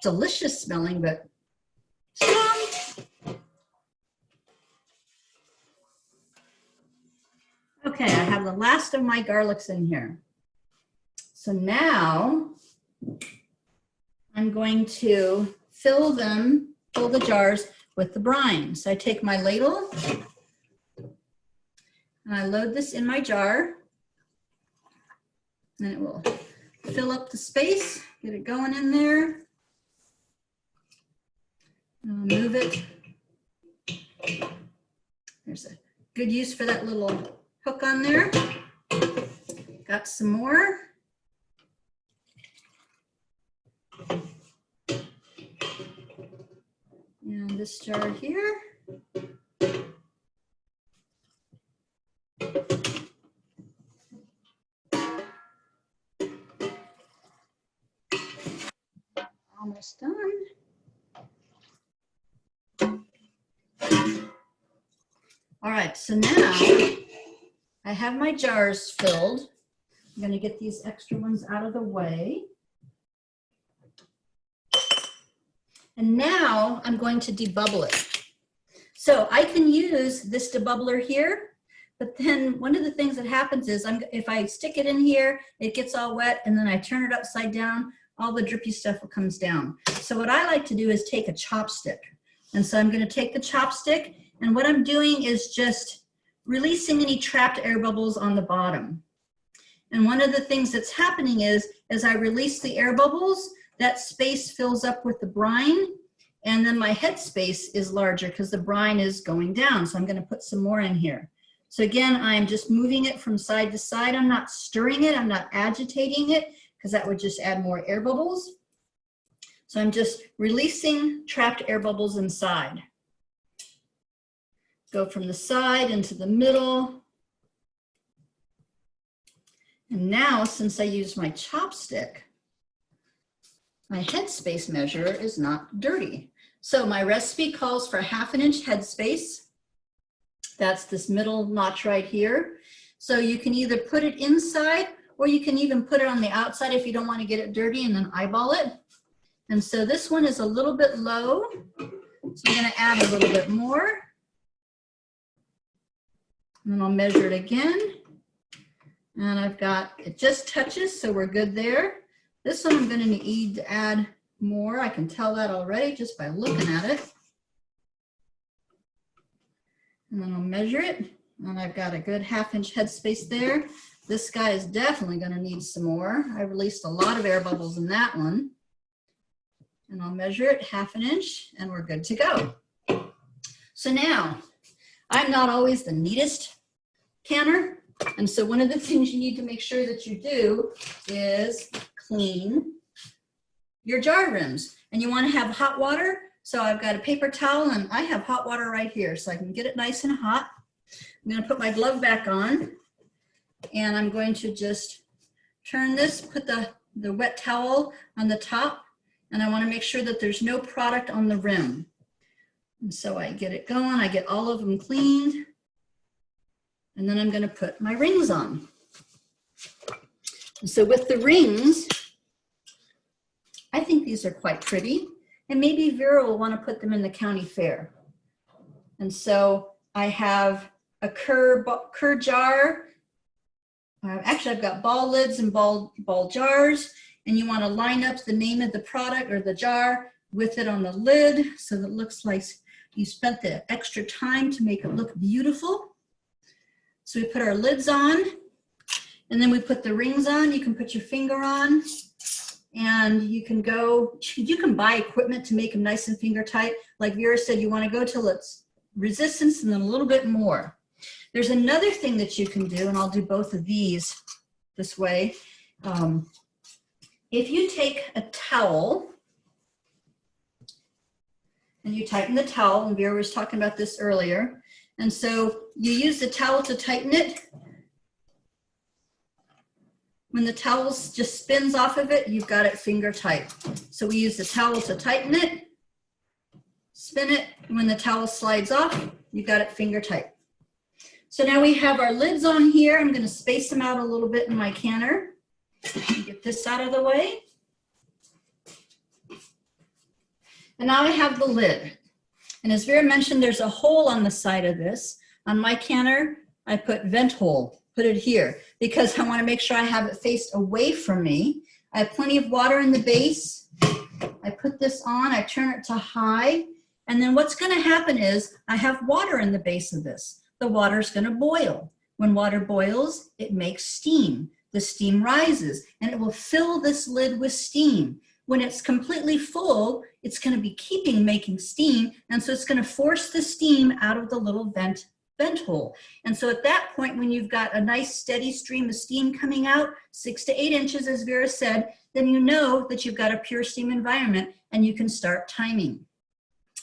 Delicious smelling, but strong. Okay, I have the last of my garlics in here. So now I'm going to fill the jars with the brine. So I take my ladle and I load this in my jar and it will fill up the space, get it going in there. And I'll move it. There's a good use for that little hook on there. Got some more. And this jar here. Almost done. All right, so now I have my jars filled. I'm going to get these extra ones out of the way. And now I'm going to debubble it. So I can use this debubbler here, but then one of the things that happens is if I stick it in here, it gets all wet, and then I turn it upside down, all the drippy stuff comes down. So what I like to do is take a chopstick. And so I'm going to take the chopstick, and what I'm doing is just releasing any trapped air bubbles on the bottom. And one of the things that's happening is, as I release the air bubbles, that space fills up with the brine, and then my headspace is larger because the brine is going down. So I'm going to put some more in here. So again, I'm just moving it from side to side. I'm not stirring it. I'm not agitating it because that would just add more air bubbles. So I'm just releasing trapped air bubbles inside. Go from the side into the middle. And now, since I used my chopstick, my headspace measure is not dirty. So my recipe calls for 1/2 inch headspace. That's this middle notch right here. So you can either put it inside or you can even put it on the outside if you don't want to get it dirty, and then eyeball it. And so this one is a little bit low. So I'm going to add a little bit more. And then I'll measure it again. And I've got, it just touches, so we're good there. This one I'm going to need to add more. I can tell that already just by looking at it. And then I'll measure it. And I've got a good 1/2 inch headspace there. This guy is definitely going to need some more. I released a lot of air bubbles in that one. And I'll measure it 1/2 inch and we're good to go. So now, I'm not always the neatest canner. And so one of the things you need to make sure that you do is clean your jar rims. And you want to have hot water. So I've got a paper towel and I have hot water right here so I can get it nice and hot. I'm going to put my glove back on and I'm going to just turn this, put the wet towel on the top, and I want to make sure that there's no product on the rim. And so I get it going, I get all of them cleaned, and then I'm going to put my rings on. And so with the rings, I think these are quite pretty, and maybe Vera will want to put them in the county fair. And so I have a cur jar. Actually, I've got ball lids and ball jars, and you want to line up the name of the product or the jar with it on the lid so that it looks like you spent the extra time to make it look beautiful. So we put our lids on, and then we put the rings on. You can put your finger on, and you can buy equipment to make them nice and finger tight. Like Vera said, you want to go till it's resistance and then a little bit more. There's another thing that you can do, and I'll do both of these this way. If you take a towel and you tighten the towel, and Vera was talking about this earlier, and so you use the towel to tighten it. When the towel just spins off of it, you've got it finger tight. So we use the towel to tighten it, spin it, and when the towel slides off, you've got it finger tight. So now we have our lids on here. I'm going to space them out a little bit in my canner. Get this out of the way. And now I have the lid. And as Vera mentioned, there's a hole on the side of this. On my canner, I put vent hole, put it here, because I want to make sure I have it faced away from me. I have plenty of water in the base. I put this on, I turn it to high. And then what's going to happen is I have water in the base of this. The water is going to boil. When water boils, it makes steam. The steam rises and it will fill this lid with steam. When it's completely full, it's going to be making steam, and so it's going to force the steam out of the little vent hole. And so at that point, when you've got a nice steady stream of steam coming out, 6 to 8 inches, as Vera said, then you know that you've got a pure steam environment and you can start timing.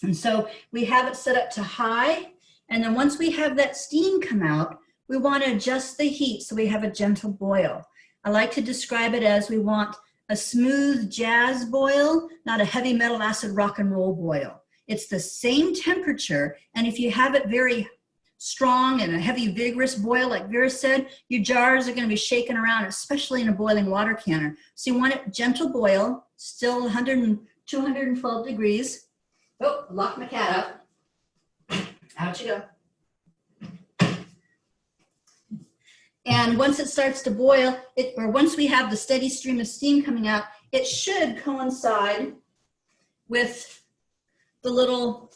And so we have it set up to high. And then once we have that steam come out, we want to adjust the heat so we have a gentle boil. I like to describe it as we want a smooth jazz boil, not a heavy metal acid rock and roll boil. It's the same temperature, and if you have it very strong and a heavy vigorous boil, like Vera said, your jars are going to be shaking around, especially in a boiling water canner. So you want it gentle boil, still 212 degrees. Oh, lock my cat up. Out you go. And once it starts to boil, or once we have the steady stream of steam coming out, it should coincide with the little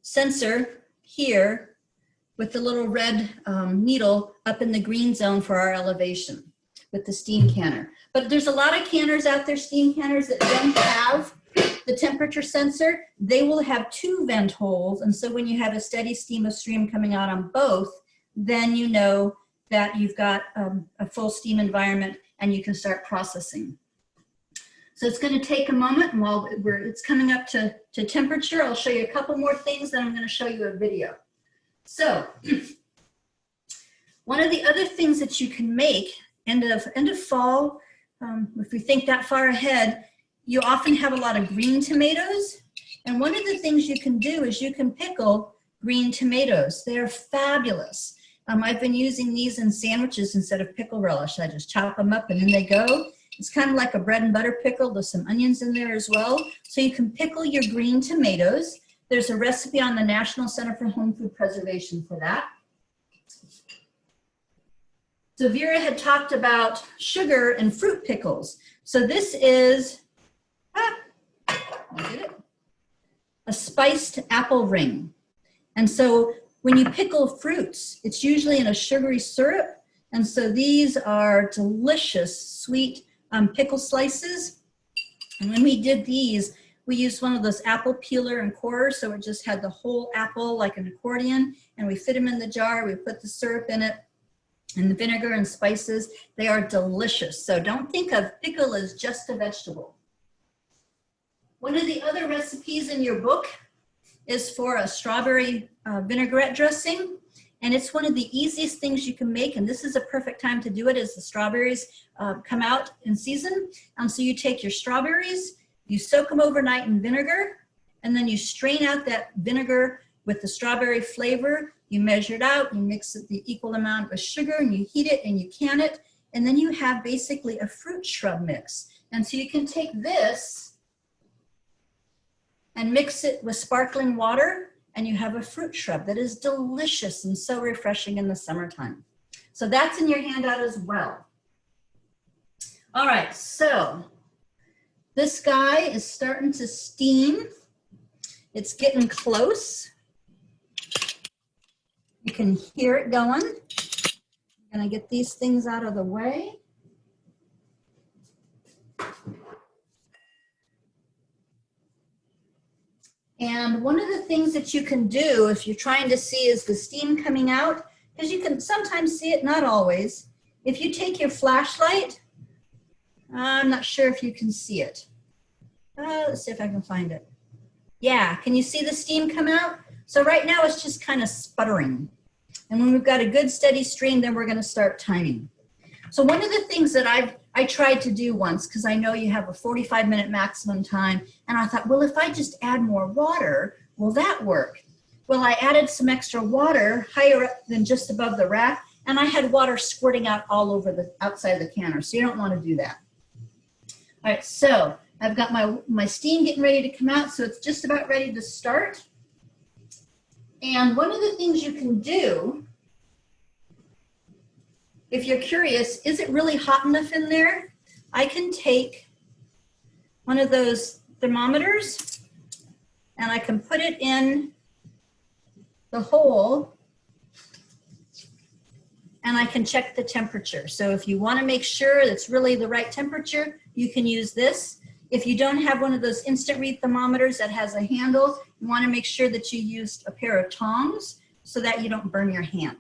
sensor here with the little red needle up in the green zone for our elevation with the steam canner. But there's a lot of canners out there, steam canners, that don't have the temperature sensor. They will have 2 vent holes, and so when you have a steady stream coming out on both, then you know that you've got a full steam environment and you can start processing. So it's going to take a moment, and while it's coming up to temperature, I'll show you a couple more things, then I'm going to show you a video. So one of the other things that you can make end of fall, if we think that far ahead, you often have a lot of green tomatoes. And one of the things you can do is you can pickle green tomatoes. They're fabulous. I've been using these in sandwiches instead of pickle relish. I just chop them up and in they go. It's kind of like a bread and butter pickle. There's some onions in there as well. So you can pickle your green tomatoes. There's a recipe on the National Center for Home Food Preservation for that. So Vera had talked about sugar and fruit pickles. So this is a spiced apple ring. And so when you pickle fruits, it's usually in a sugary syrup. And so these are delicious, sweet pickle slices. And when we did these, we used one of those apple peeler and corer, so it just had the whole apple like an accordion, and we fit them in the jar, we put the syrup in it, and the vinegar and spices. They are delicious. So don't think of pickle as just a vegetable. One of the other recipes in your book is for a strawberry vinaigrette dressing. And it's one of the easiest things you can make. And this is a perfect time to do it as the strawberries come out in season. So you take your strawberries, you soak them overnight in vinegar, and then you strain out that vinegar with the strawberry flavor. You measure it out, you mix it the equal amount with sugar, and you heat it and you can it. And then you have basically a fruit shrub mix. And so you can take this and mix it with sparkling water, and you have a fruit shrub that is delicious and so refreshing in the summertime. So that's in your handout as well. All right, so this guy is starting to steam. It's getting close. You can hear it going. I'm gonna get these things out of the way. And one of the things that you can do if you're trying to see is the steam coming out, because you can sometimes see it, not always. If you take your flashlight, I'm not sure if you can see it. Let's see if I can find it. Yeah, can you see the steam come out? So right now it's just kind of sputtering. And when we've got a good steady stream, then we're gonna start timing. So one of the things that I tried to do once, because I know you have a 45-minute maximum time, and I thought, well, if I just add more water, will that work? Well, I added some extra water higher up than just above the rack, and I had water squirting out all over the outside of the canner, so you don't want to do that. All right, so I've got my steam getting ready to come out, so it's just about ready to start. And one of the things you can do, if you're curious, is it really hot enough in there? I can take one of those thermometers and I can put it in the hole and I can check the temperature. So if you want to make sure that's really the right temperature, you can use this. If you don't have one of those instant read thermometers that has a handle, you want to make sure that you use a pair of tongs so that you don't burn your hand.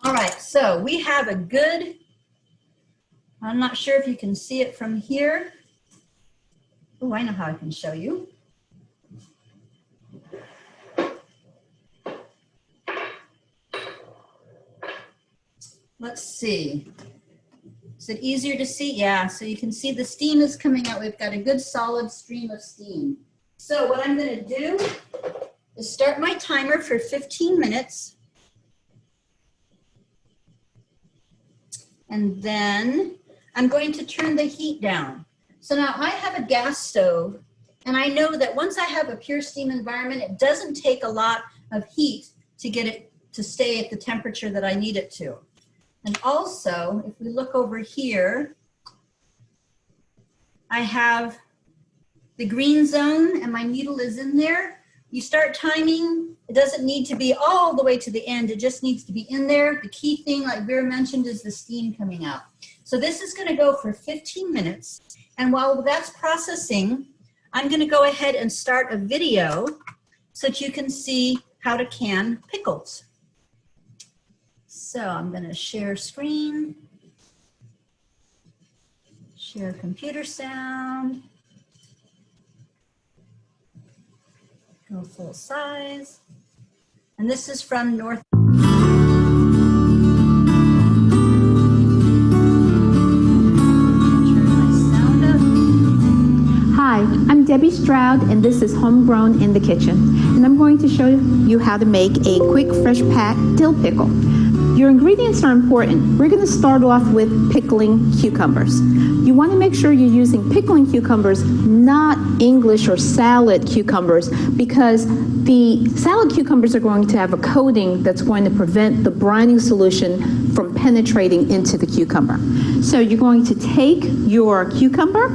All right, so we have a good, I'm not sure if you can see it from here. Oh, I know how I can show you. Let's see. Is it easier to see? Yeah, so you can see the steam is coming out. We've got a good solid stream of steam. So what I'm gonna do is start my timer for 15 minutes. And then I'm going to turn the heat down. So now I have a gas stove, and I know that once I have a pure steam environment, it doesn't take a lot of heat to get it to stay at the temperature that I need it to. And also, if we look over here, I have the green zone and my needle is in there. You start timing, it doesn't need to be all the way to the end, it just needs to be in there. The key thing, like Vera mentioned, is the steam coming out. So this is gonna go for 15 minutes. And while that's processing, I'm gonna go ahead and start a video so that you can see how to can pickles. So I'm gonna share screen, share computer sound, go full size. And this is from North. Hi, I'm Debbie Stroud, and this is Homegrown in the Kitchen. And I'm going to show you how to make a quick fresh pack dill pickle. your ingredients are important. We're going to start off with pickling cucumbers. You want to make sure you're using pickling cucumbers, not English or salad cucumbers, because the salad cucumbers are going to have a coating that's going to prevent the brining solution from penetrating into the cucumber. So you're going to take your cucumber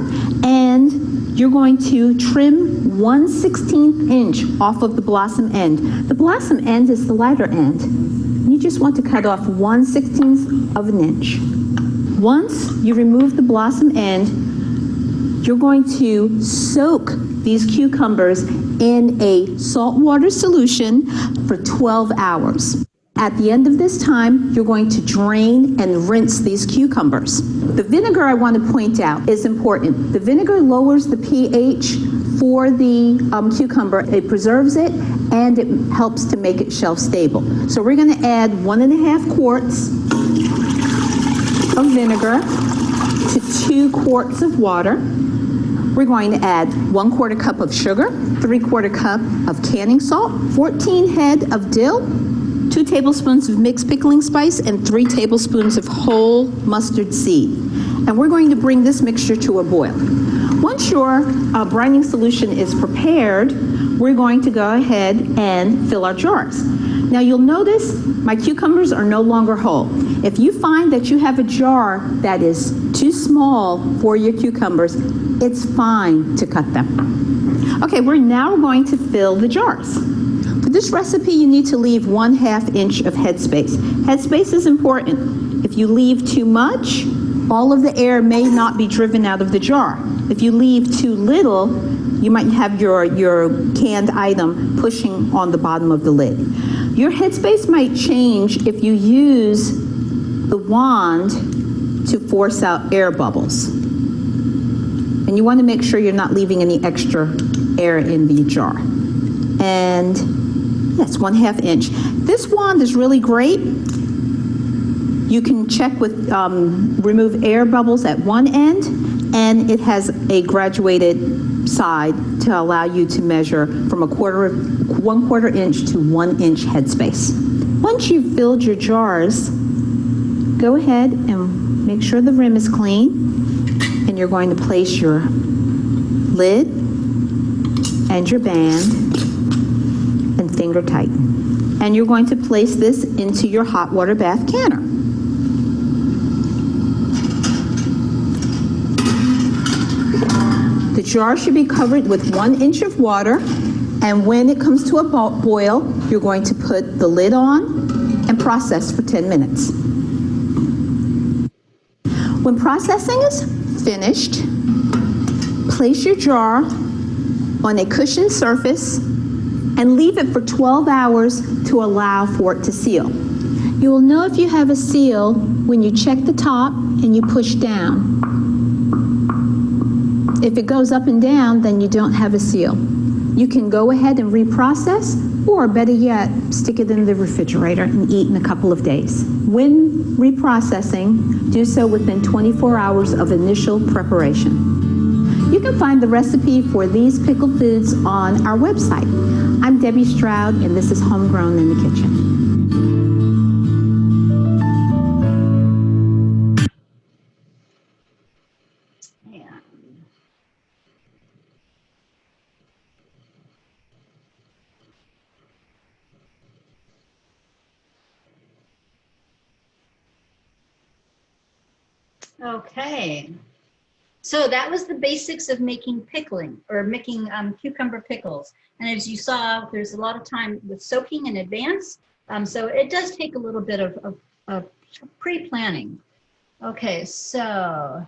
and you're going to trim 1/16 inch off of the blossom end. The blossom end is the lighter end. You just want to cut off 1/16 of an inch. Once you remove the blossom end, you're going to soak these cucumbers in a saltwater solution for 12 hours. At the end of this time, you're going to drain and rinse these cucumbers. The vinegar, I want to point out, is important. The vinegar lowers the pH for the cucumber. It preserves it and it helps to make it shelf stable. So we're going to add 1.5 quarts of vinegar to 2 quarts of water. We're going to add 1/4 cup of sugar, 3/4 cup of canning salt, 14 head of dill, 2 tablespoons of mixed pickling spice, and 3 tablespoons of whole mustard seed. And we're going to bring this mixture to a boil. Once your brining solution is prepared, we're going to go ahead and fill our jars. Now you'll notice my cucumbers are no longer whole. If you find that you have a jar that is too small for your cucumbers, it's fine to cut them. Okay, we're now going to fill the jars. For this recipe, you need to leave 1/2 inch of headspace. Headspace is important. If you leave too much, all of the air may not be driven out of the jar. If you leave too little, you might have your canned item pushing on the bottom of the lid. Your headspace might change if you use the wand to force out air bubbles. And you want to make sure you're not leaving any extra air in the jar. And yes, 1/2 inch. This wand is really great. You can check with remove air bubbles at one end, and it has a graduated side to allow you to measure from 1/4 inch to 1 inch headspace. Once you've filled your jars, go ahead and make sure the rim is clean, and you're going to place your lid and your band and finger tighten. And you're going to place this into your hot water bath canner. The jar should be covered with 1 inch of water, and when it comes to a boil, you're going to put the lid on and process for 10 minutes. When processing is finished, place your jar on a cushioned surface and leave it for 12 hours to allow for it to seal. You will know if you have a seal when you check the top and you push down. If it goes up and down, then you don't have a seal. You can go ahead and reprocess, or better yet, stick it in the refrigerator and eat in a couple of days. When reprocessing, do so within 24 hours of initial preparation. You can find the recipe for these pickle foods on our website. I'm Debbie Stroud, and this is Homegrown in the Kitchen. Okay, so that was the basics of making pickling, or making cucumber pickles. And as you saw, there's a lot of time with soaking in advance. So it does take a little bit of pre-planning. Okay, so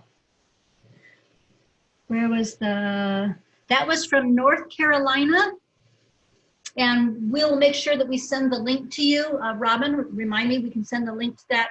where was that was from North Carolina. And we'll make sure that we send the link to you. Robin, remind me, we can send the link to that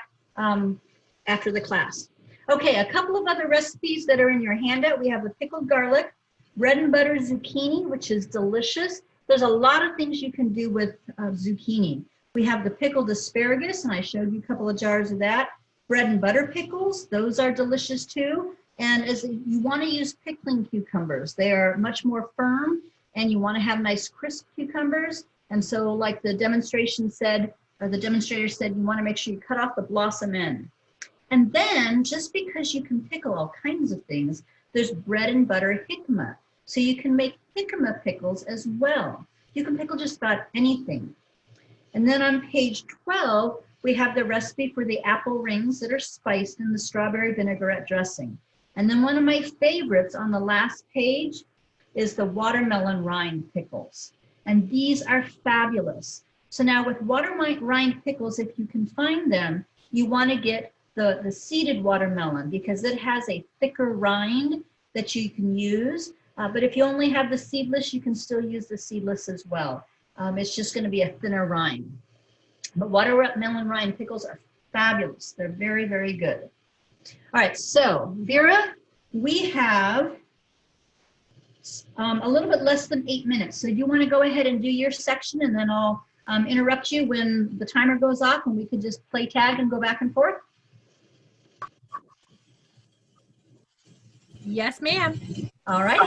after the class. Okay, a couple of other recipes that are in your handout. We have the pickled garlic, bread and butter zucchini, which is delicious. There's a lot of things you can do with zucchini. We have the pickled asparagus, and I showed you a couple of jars of that. Bread and butter pickles, those are delicious too. And as you want to use pickling cucumbers, they are much more firm, and you want to have nice crisp cucumbers. And so like the demonstration said, or the demonstrator said, you want to make sure you cut off the blossom end. And then, just because you can pickle all kinds of things, there's bread and butter jicama. So you can make jicama pickles as well. You can pickle just about anything. And then on page 12, we have the recipe for the apple rings that are spiced in the strawberry vinaigrette dressing. And then one of my favorites on the last page is the watermelon rind pickles. And these are fabulous. So now with watermelon rind pickles, if you can find them, you want to get the seeded watermelon because it has a thicker rind that you can use. But if you only have the seedless, you can still use the seedless as well. It's just going to be a thinner rind. But watermelon rind pickles are fabulous. They're very, very good. All right, so Vera, we have a little bit less than 8 minutes. So do you want to go ahead and do your section, and then I'll interrupt you when the timer goes off, and we can just play tag and go back and forth? Yes, ma'am. All right.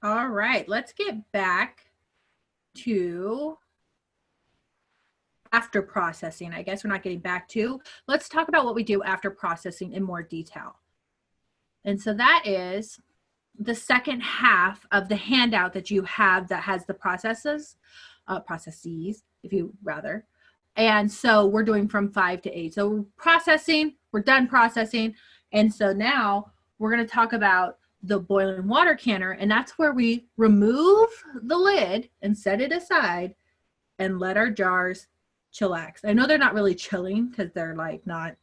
All right, let's get back to after processing. I guess we're not getting back to. Let's talk about what we do after processing in more detail. And so that is the second half of the handout that you have that has the processes, if you rather. And so we're doing from 5 to 8. So processing, we're done processing. And so now we're going to talk about the boiling water canner, and that's where we remove the lid and set it aside and let our jars chillax. I know they're not really chilling because they're like not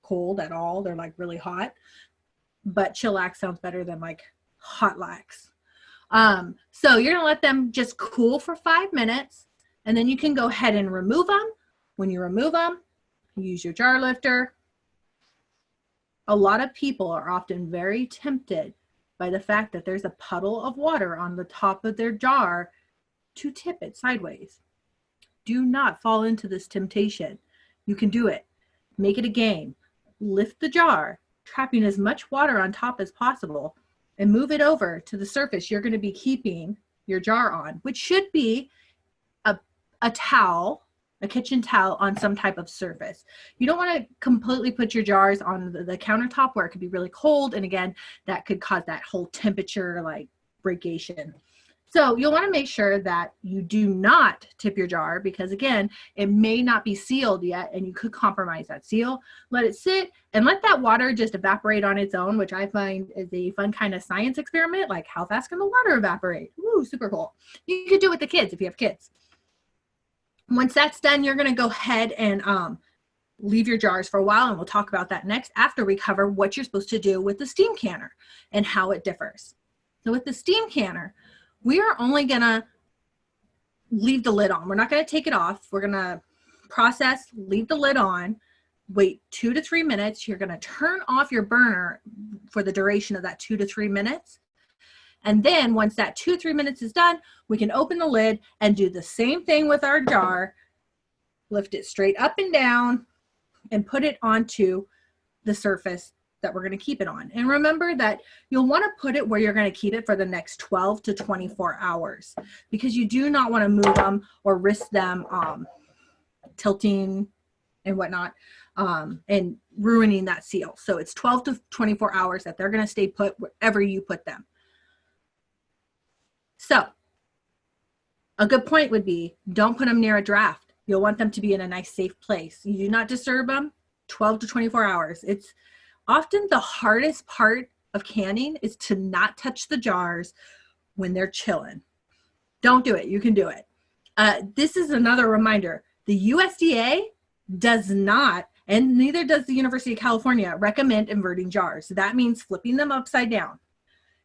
cold at all. They're like really hot, but chillax sounds better than like hot lax. So you're gonna let them just cool for 5 minutes, and then you can go ahead and remove them. When you remove them, use your jar lifter. A lot of people are often very tempted by the fact that there's a puddle of water on the top of their jar to tip it sideways. Do not fall into this temptation. You can do it. Make it a game. Lift the jar, trapping as much water on top as possible, and move it over to the surface you're going to be keeping your jar on, which should be a towel, a kitchen towel on some type of surface. You don't want to completely put your jars on the countertop where it could be really cold. And again, that could cause that whole temperature like breakation. So you'll want to make sure that you do not tip your jar because again, it may not be sealed yet and you could compromise that seal. Let it sit and let that water just evaporate on its own, which I find is a fun kind of science experiment. Like how fast can the water evaporate? Ooh, super cool. You could do it with the kids if you have kids. Once that's done, you're going to go ahead and leave your jars for a while, and we'll talk about that next after we cover what you're supposed to do with the steam canner and how it differs. So with the steam canner, we are only going to leave the lid on. We're not going to take it off. We're going to process, leave the lid on, wait 2 to 3 minutes. You're going to turn off your burner for the duration of that 2 to 3 minutes. And then once that 2 to 3 minutes is done, we can open the lid and do the same thing with our jar. Lift it straight up and down and put it onto the surface that we're going to keep it on. And remember that you'll want to put it where you're going to keep it for the next 12 to 24 hours because you do not want to move them or risk them tilting and whatnot and ruining that seal. So it's 12 to 24 hours that they're going to stay put wherever you put them. So a good point would be don't put them near a draft. You'll want them to be in a nice safe place. You do not disturb them 12 to 24 hours. It's often the hardest part of canning is to not touch the jars when they're chilling. Don't do it. You can do it. This is another reminder. The USDA does not, and neither does the University of California, recommend inverting jars. That means flipping them upside down.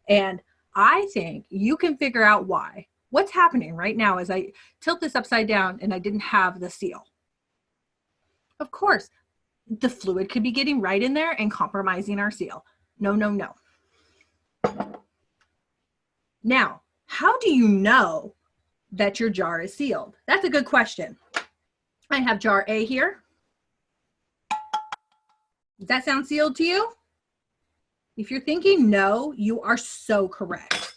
And I think you can figure out why. What's happening right now is I tilt this upside down and I didn't have the seal. Of course, the fluid could be getting right in there and compromising our seal. No, no, no. Now, how do you know that your jar is sealed? That's a good question. I have jar A here. Does that sound sealed to you? If you're thinking no, you are so correct.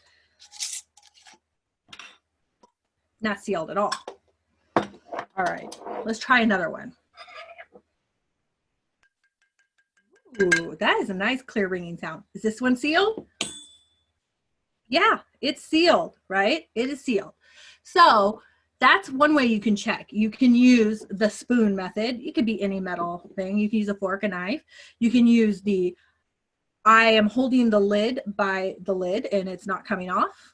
not sealed at all. All right, let's try another one. Ooh, that is a nice clear ringing sound. Is this one sealed? Yeah, it's sealed, right? It is sealed. So that's one way you can check. You can use the spoon method. It could be any metal thing. You can use a fork, a knife. You can use the I am holding the lid by the lid and it's not coming off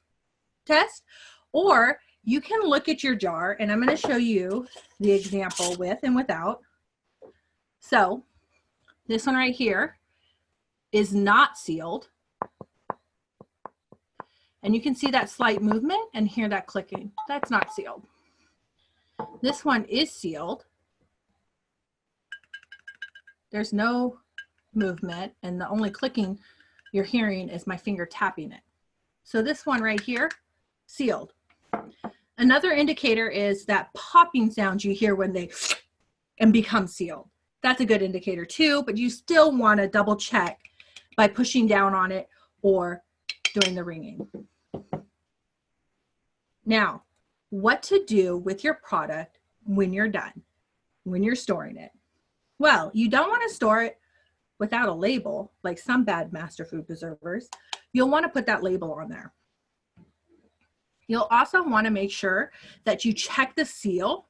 test. Or you can look at your jar, and I'm going to show you the example with and without. So this one right here is not sealed. And you can see that slight movement and hear that clicking. That's not sealed. This one is sealed. There's no movement, and the only clicking you're hearing is my finger tapping it. So this one right here, sealed. Another indicator is that popping sound you hear when they and become sealed. That's a good indicator too, but you still want to double check by pushing down on it or doing the ringing. Now, what to do with your product when you're done, when you're storing it? Well, you don't want to store it without a label, like some bad master food preservers. You'll want to put that label on there. You'll also want to make sure that you check the seal,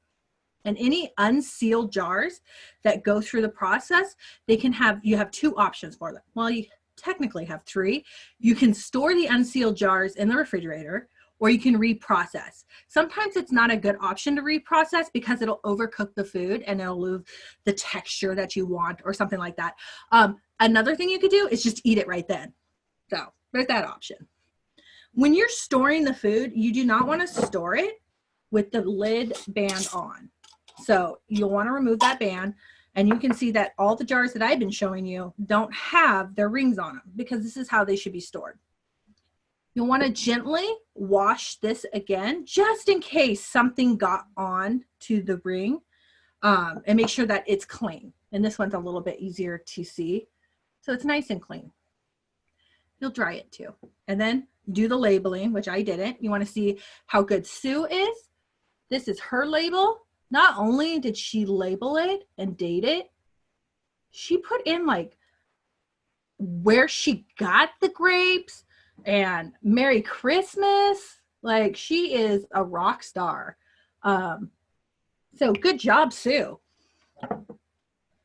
and any unsealed jars that go through the process, they can have, you have two options for them. Well, you technically have three. You can store the unsealed jars in the refrigerator, or you can reprocess. Sometimes it's not a good option to reprocess because it'll overcook the food and it'll lose the texture that you want or something like that. Another thing you could do is just eat it right then. So there's that option. When you're storing the food, you do not want to store it with the lid band on. So you'll want to remove that band, and you can see that all the jars that I've been showing you don't have their rings on them because this is how they should be stored. You'll want to gently wash this again, just in case something got on to the ring, and make sure that it's clean. And this one's a little bit easier to see. So it's nice and clean. You'll dry it too. And then do the labeling, which I didn't. You want to see how good Sue is. This is her label. Not only did she label it and date it, she put in like where she got the grapes and Merry Christmas. Like, she is a rock star. So good job, Sue.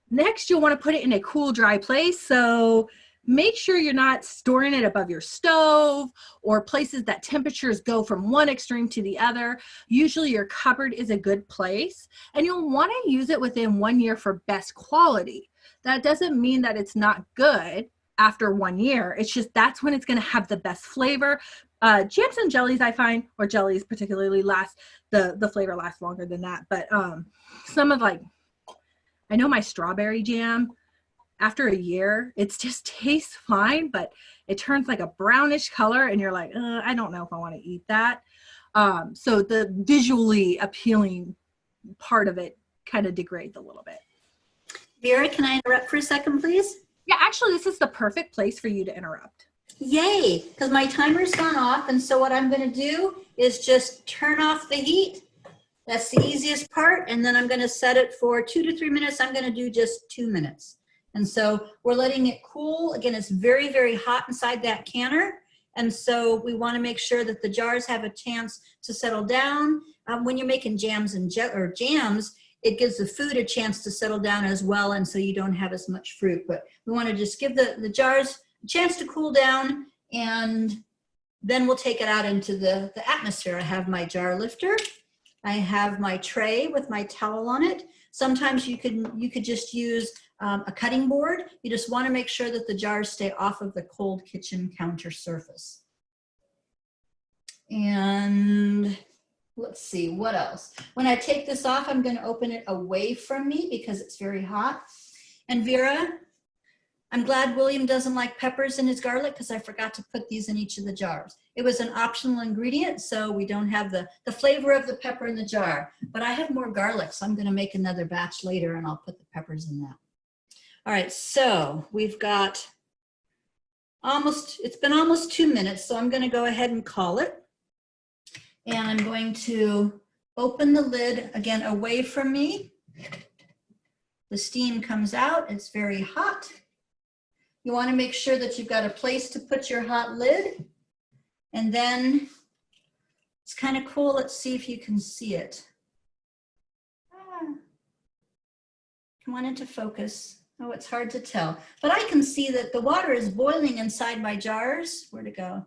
Next, you'll want to put it in a cool, dry place. So make sure you're not storing it above your stove or places that temperatures go from one extreme to the other. Usually your cupboard is a good place, and you'll want to use it within 1 year for best quality. That doesn't mean that it's not good after 1 year. It's just that's when it's going to have the best flavor. Jams and jellies, I find, or jellies particularly, last, the flavor lasts longer than that. But some of, like, I know my strawberry jam, after a year, it just tastes fine, but it turns like a brownish color, and you're like, I don't know if I want to eat that. So the visually appealing part of it kind of degrades a little bit. Vera, can I interrupt for a second, please? Yeah, actually, this is the perfect place for you to interrupt. Yay, because my timer's gone off, and so what I'm going to do is just turn off the heat. That's the easiest part, and then I'm going to set it for 2 to 3 minutes. I'm going to do just 2 minutes. And so we're letting it cool. Again, it's very, very hot inside that canner. And so we want to make sure that the jars have a chance to settle down. When you're making jams and jams, it gives the food a chance to settle down as well. And so you don't have as much fruit. But we want to just give the jars a chance to cool down, and then we'll take it out into the atmosphere. I have my jar lifter. I have my tray with my towel on it. Sometimes you could just use a cutting board. You just want to make sure that the jars stay off of the cold kitchen counter surface. And let's see, what else? When I take this off, I'm going to open it away from me because it's very hot. And Vera, I'm glad William doesn't like peppers in his garlic because I forgot to put these in each of the jars. It was an optional ingredient, so we don't have the flavor of the pepper in the jar. But I have more garlic, so I'm going to make another batch later, and I'll put the peppers in that. All right, so we've got it's been almost 2 minutes, so I'm going to go ahead and call it. And I'm going to open the lid again away from me. The steam comes out, it's very hot. You want to make sure that you've got a place to put your hot lid. And then it's kind of cool. Let's see if you can see it. Come on into focus. Oh, it's hard to tell. But I can see that the water is boiling inside my jars. Where'd it go?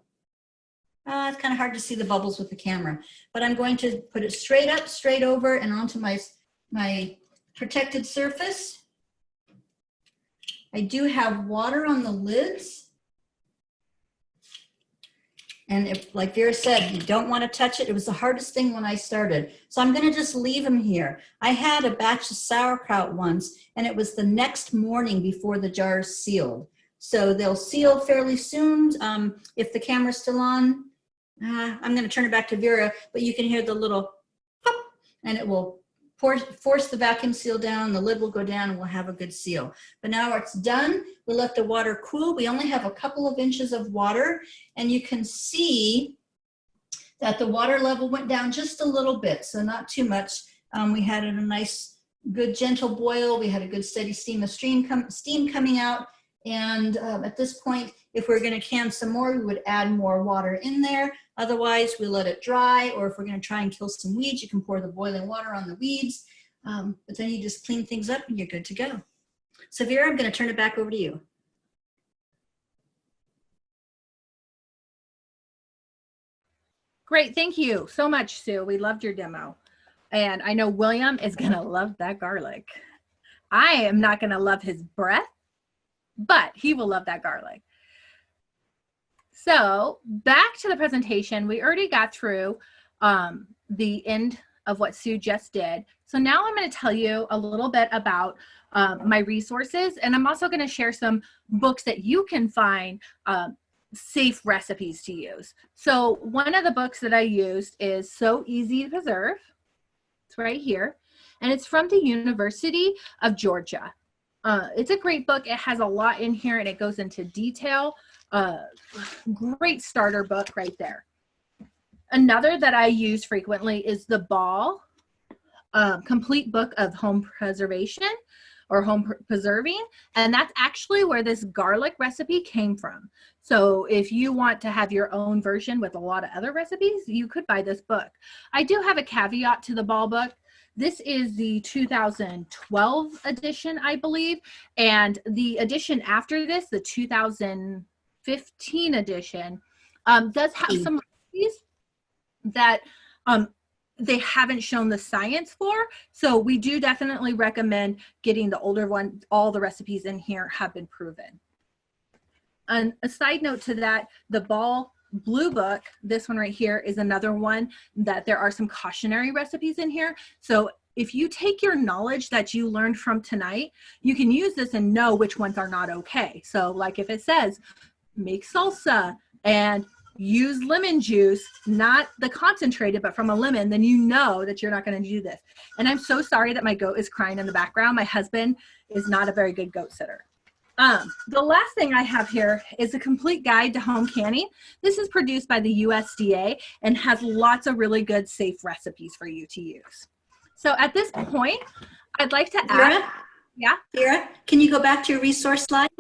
It's kind of hard to see the bubbles with the camera. But I'm going to put it straight up, straight over, and onto my protected surface. I do have water on the lids. And if, like Vera said, you don't want to touch it. It was the hardest thing when I started. So I'm going to just leave them here. I had a batch of sauerkraut once, and it was the next morning before the jars sealed. So they'll seal fairly soon. If the camera's still on, I'm going to turn it back to Vera, but you can hear the little pop, and it will force the vacuum seal down, the lid will go down, and we'll have a good seal. But now it's done. We'll let the water cool. We only have a couple of inches of water, and you can see that the water level went down just a little bit, so not too much. We had a nice, good, gentle boil. We had a good steady steam of steam coming out. And at this point, if we're going to can some more, we would add more water in there. Otherwise, we let it dry, or if we're going to try and kill some weeds, you can pour the boiling water on the weeds. But then you just clean things up and you're good to go. So Vera, I'm going to turn it back over to you. Great, thank you so much, Sue. We loved your demo. And I know William is going to love that garlic. I am not going to love his breath, but he will love that garlic. So back to the presentation, we already got through the end of what Sue just did. So now I'm going to tell you a little bit about my resources, and I'm also going to share some books that you can find safe recipes to use. So one of the books that I used is So Easy to Preserve. It's right here, and it's from the University of Georgia. It's a great book. It has a lot in here and it goes into detail. Great starter book right there. Another that I use frequently is the Ball Complete Book of Home Preservation or Home Preserving. And that's actually where this garlic recipe came from. So if you want to have your own version with a lot of other recipes, you could buy this book. I do have a caveat to the Ball book. This is the 2012 edition, I believe, and the edition after this, the 2015 edition, does have some recipes that they haven't shown the science for. So we do definitely recommend getting the older one. All the recipes in here have been proven. And a side note to that, the Ball Blue Book, this one right here, is another one that there are some cautionary recipes in here. So if you take your knowledge that you learned from tonight, you can use this and know which ones are not okay. So like if it says make salsa and use lemon juice, not the concentrated, but from a lemon, then you know that you're not going to do this. And I'm so sorry that my goat is crying in the background. My husband is not a very good goat sitter. The last thing I have here is a complete guide to home canning. This is produced by the USDA and has lots of really good safe recipes for you to use. So at this point, I'd like to add, yeah. Vera, can you go back to your resource slide?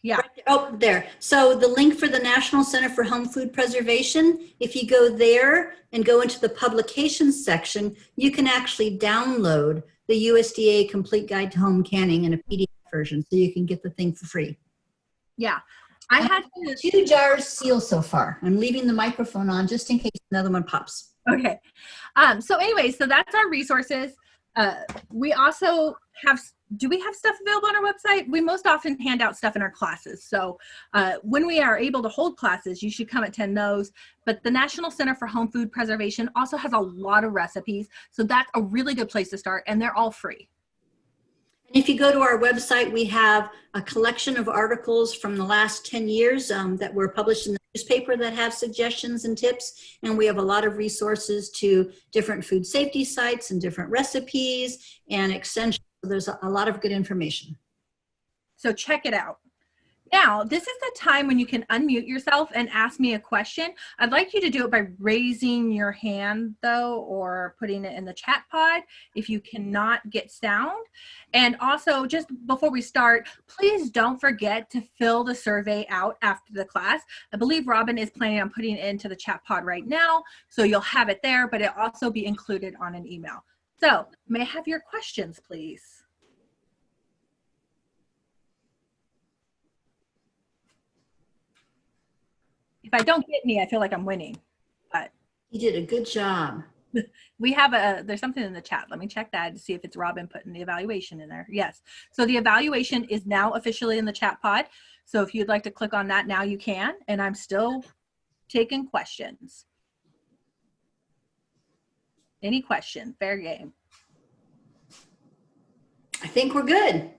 Yeah. Oh, there. So the link for the National Center for Home Food Preservation, if you go there and go into the publications section, you can actually download the USDA Complete Guide to Home Canning in a PDF version, so you can get the thing for free. Yeah. I had 2 jars sealed so far. I'm leaving the microphone on just in case another one pops. Okay. So anyway, so that's our resources. We also have, do we have stuff available on our website? We most often hand out stuff in our classes. So when we are able to hold classes, you should come attend those. But the National Center for Home Food Preservation also has a lot of recipes. So that's a really good place to start, and they're all free. If you go to our website, we have a collection of articles from the last 10 years that were published in the newspaper that have suggestions and tips. And we have a lot of resources to different food safety sites and different recipes and extensions. There's a lot of good information. So check it out. Now, this is the time when you can unmute yourself and ask me a question. I'd like you to do it by raising your hand, though, or putting it in the chat pod if you cannot get sound. And also, just before we start, please don't forget to fill the survey out after the class. I believe Robin is planning on putting it into the chat pod right now, so you'll have it there, but it'll also be included on an email. So, may I have your questions, please? If I don't get any, I feel like I'm winning, but You did a good job. we have there's something in the chat. Let me check that to see if it's Robin putting the evaluation in there. Yes. So the evaluation is now officially in the chat pod. So if you'd like to click on that now, you can, and I'm still taking questions. Any question? Fair game. I think we're good.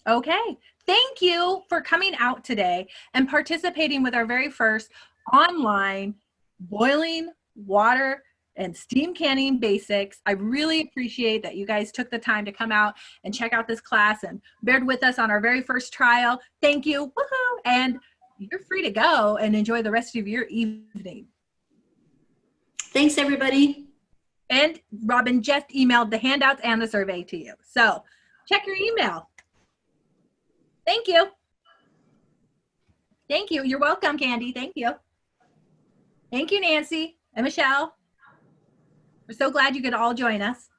Okay. Thank you for coming out today and participating with our very first online boiling water and steam canning basics. I really appreciate that you guys took the time to come out and check out this class and bared with us on our very first trial. Thank you. Woohoo! And you're free to go and enjoy the rest of your evening. Thanks, everybody. And Robin just emailed the handouts and the survey to you. So check your email. Thank you. Thank you. You're welcome, Candy. Thank you. Thank you, Nancy and Michelle. We're so glad you could all join us.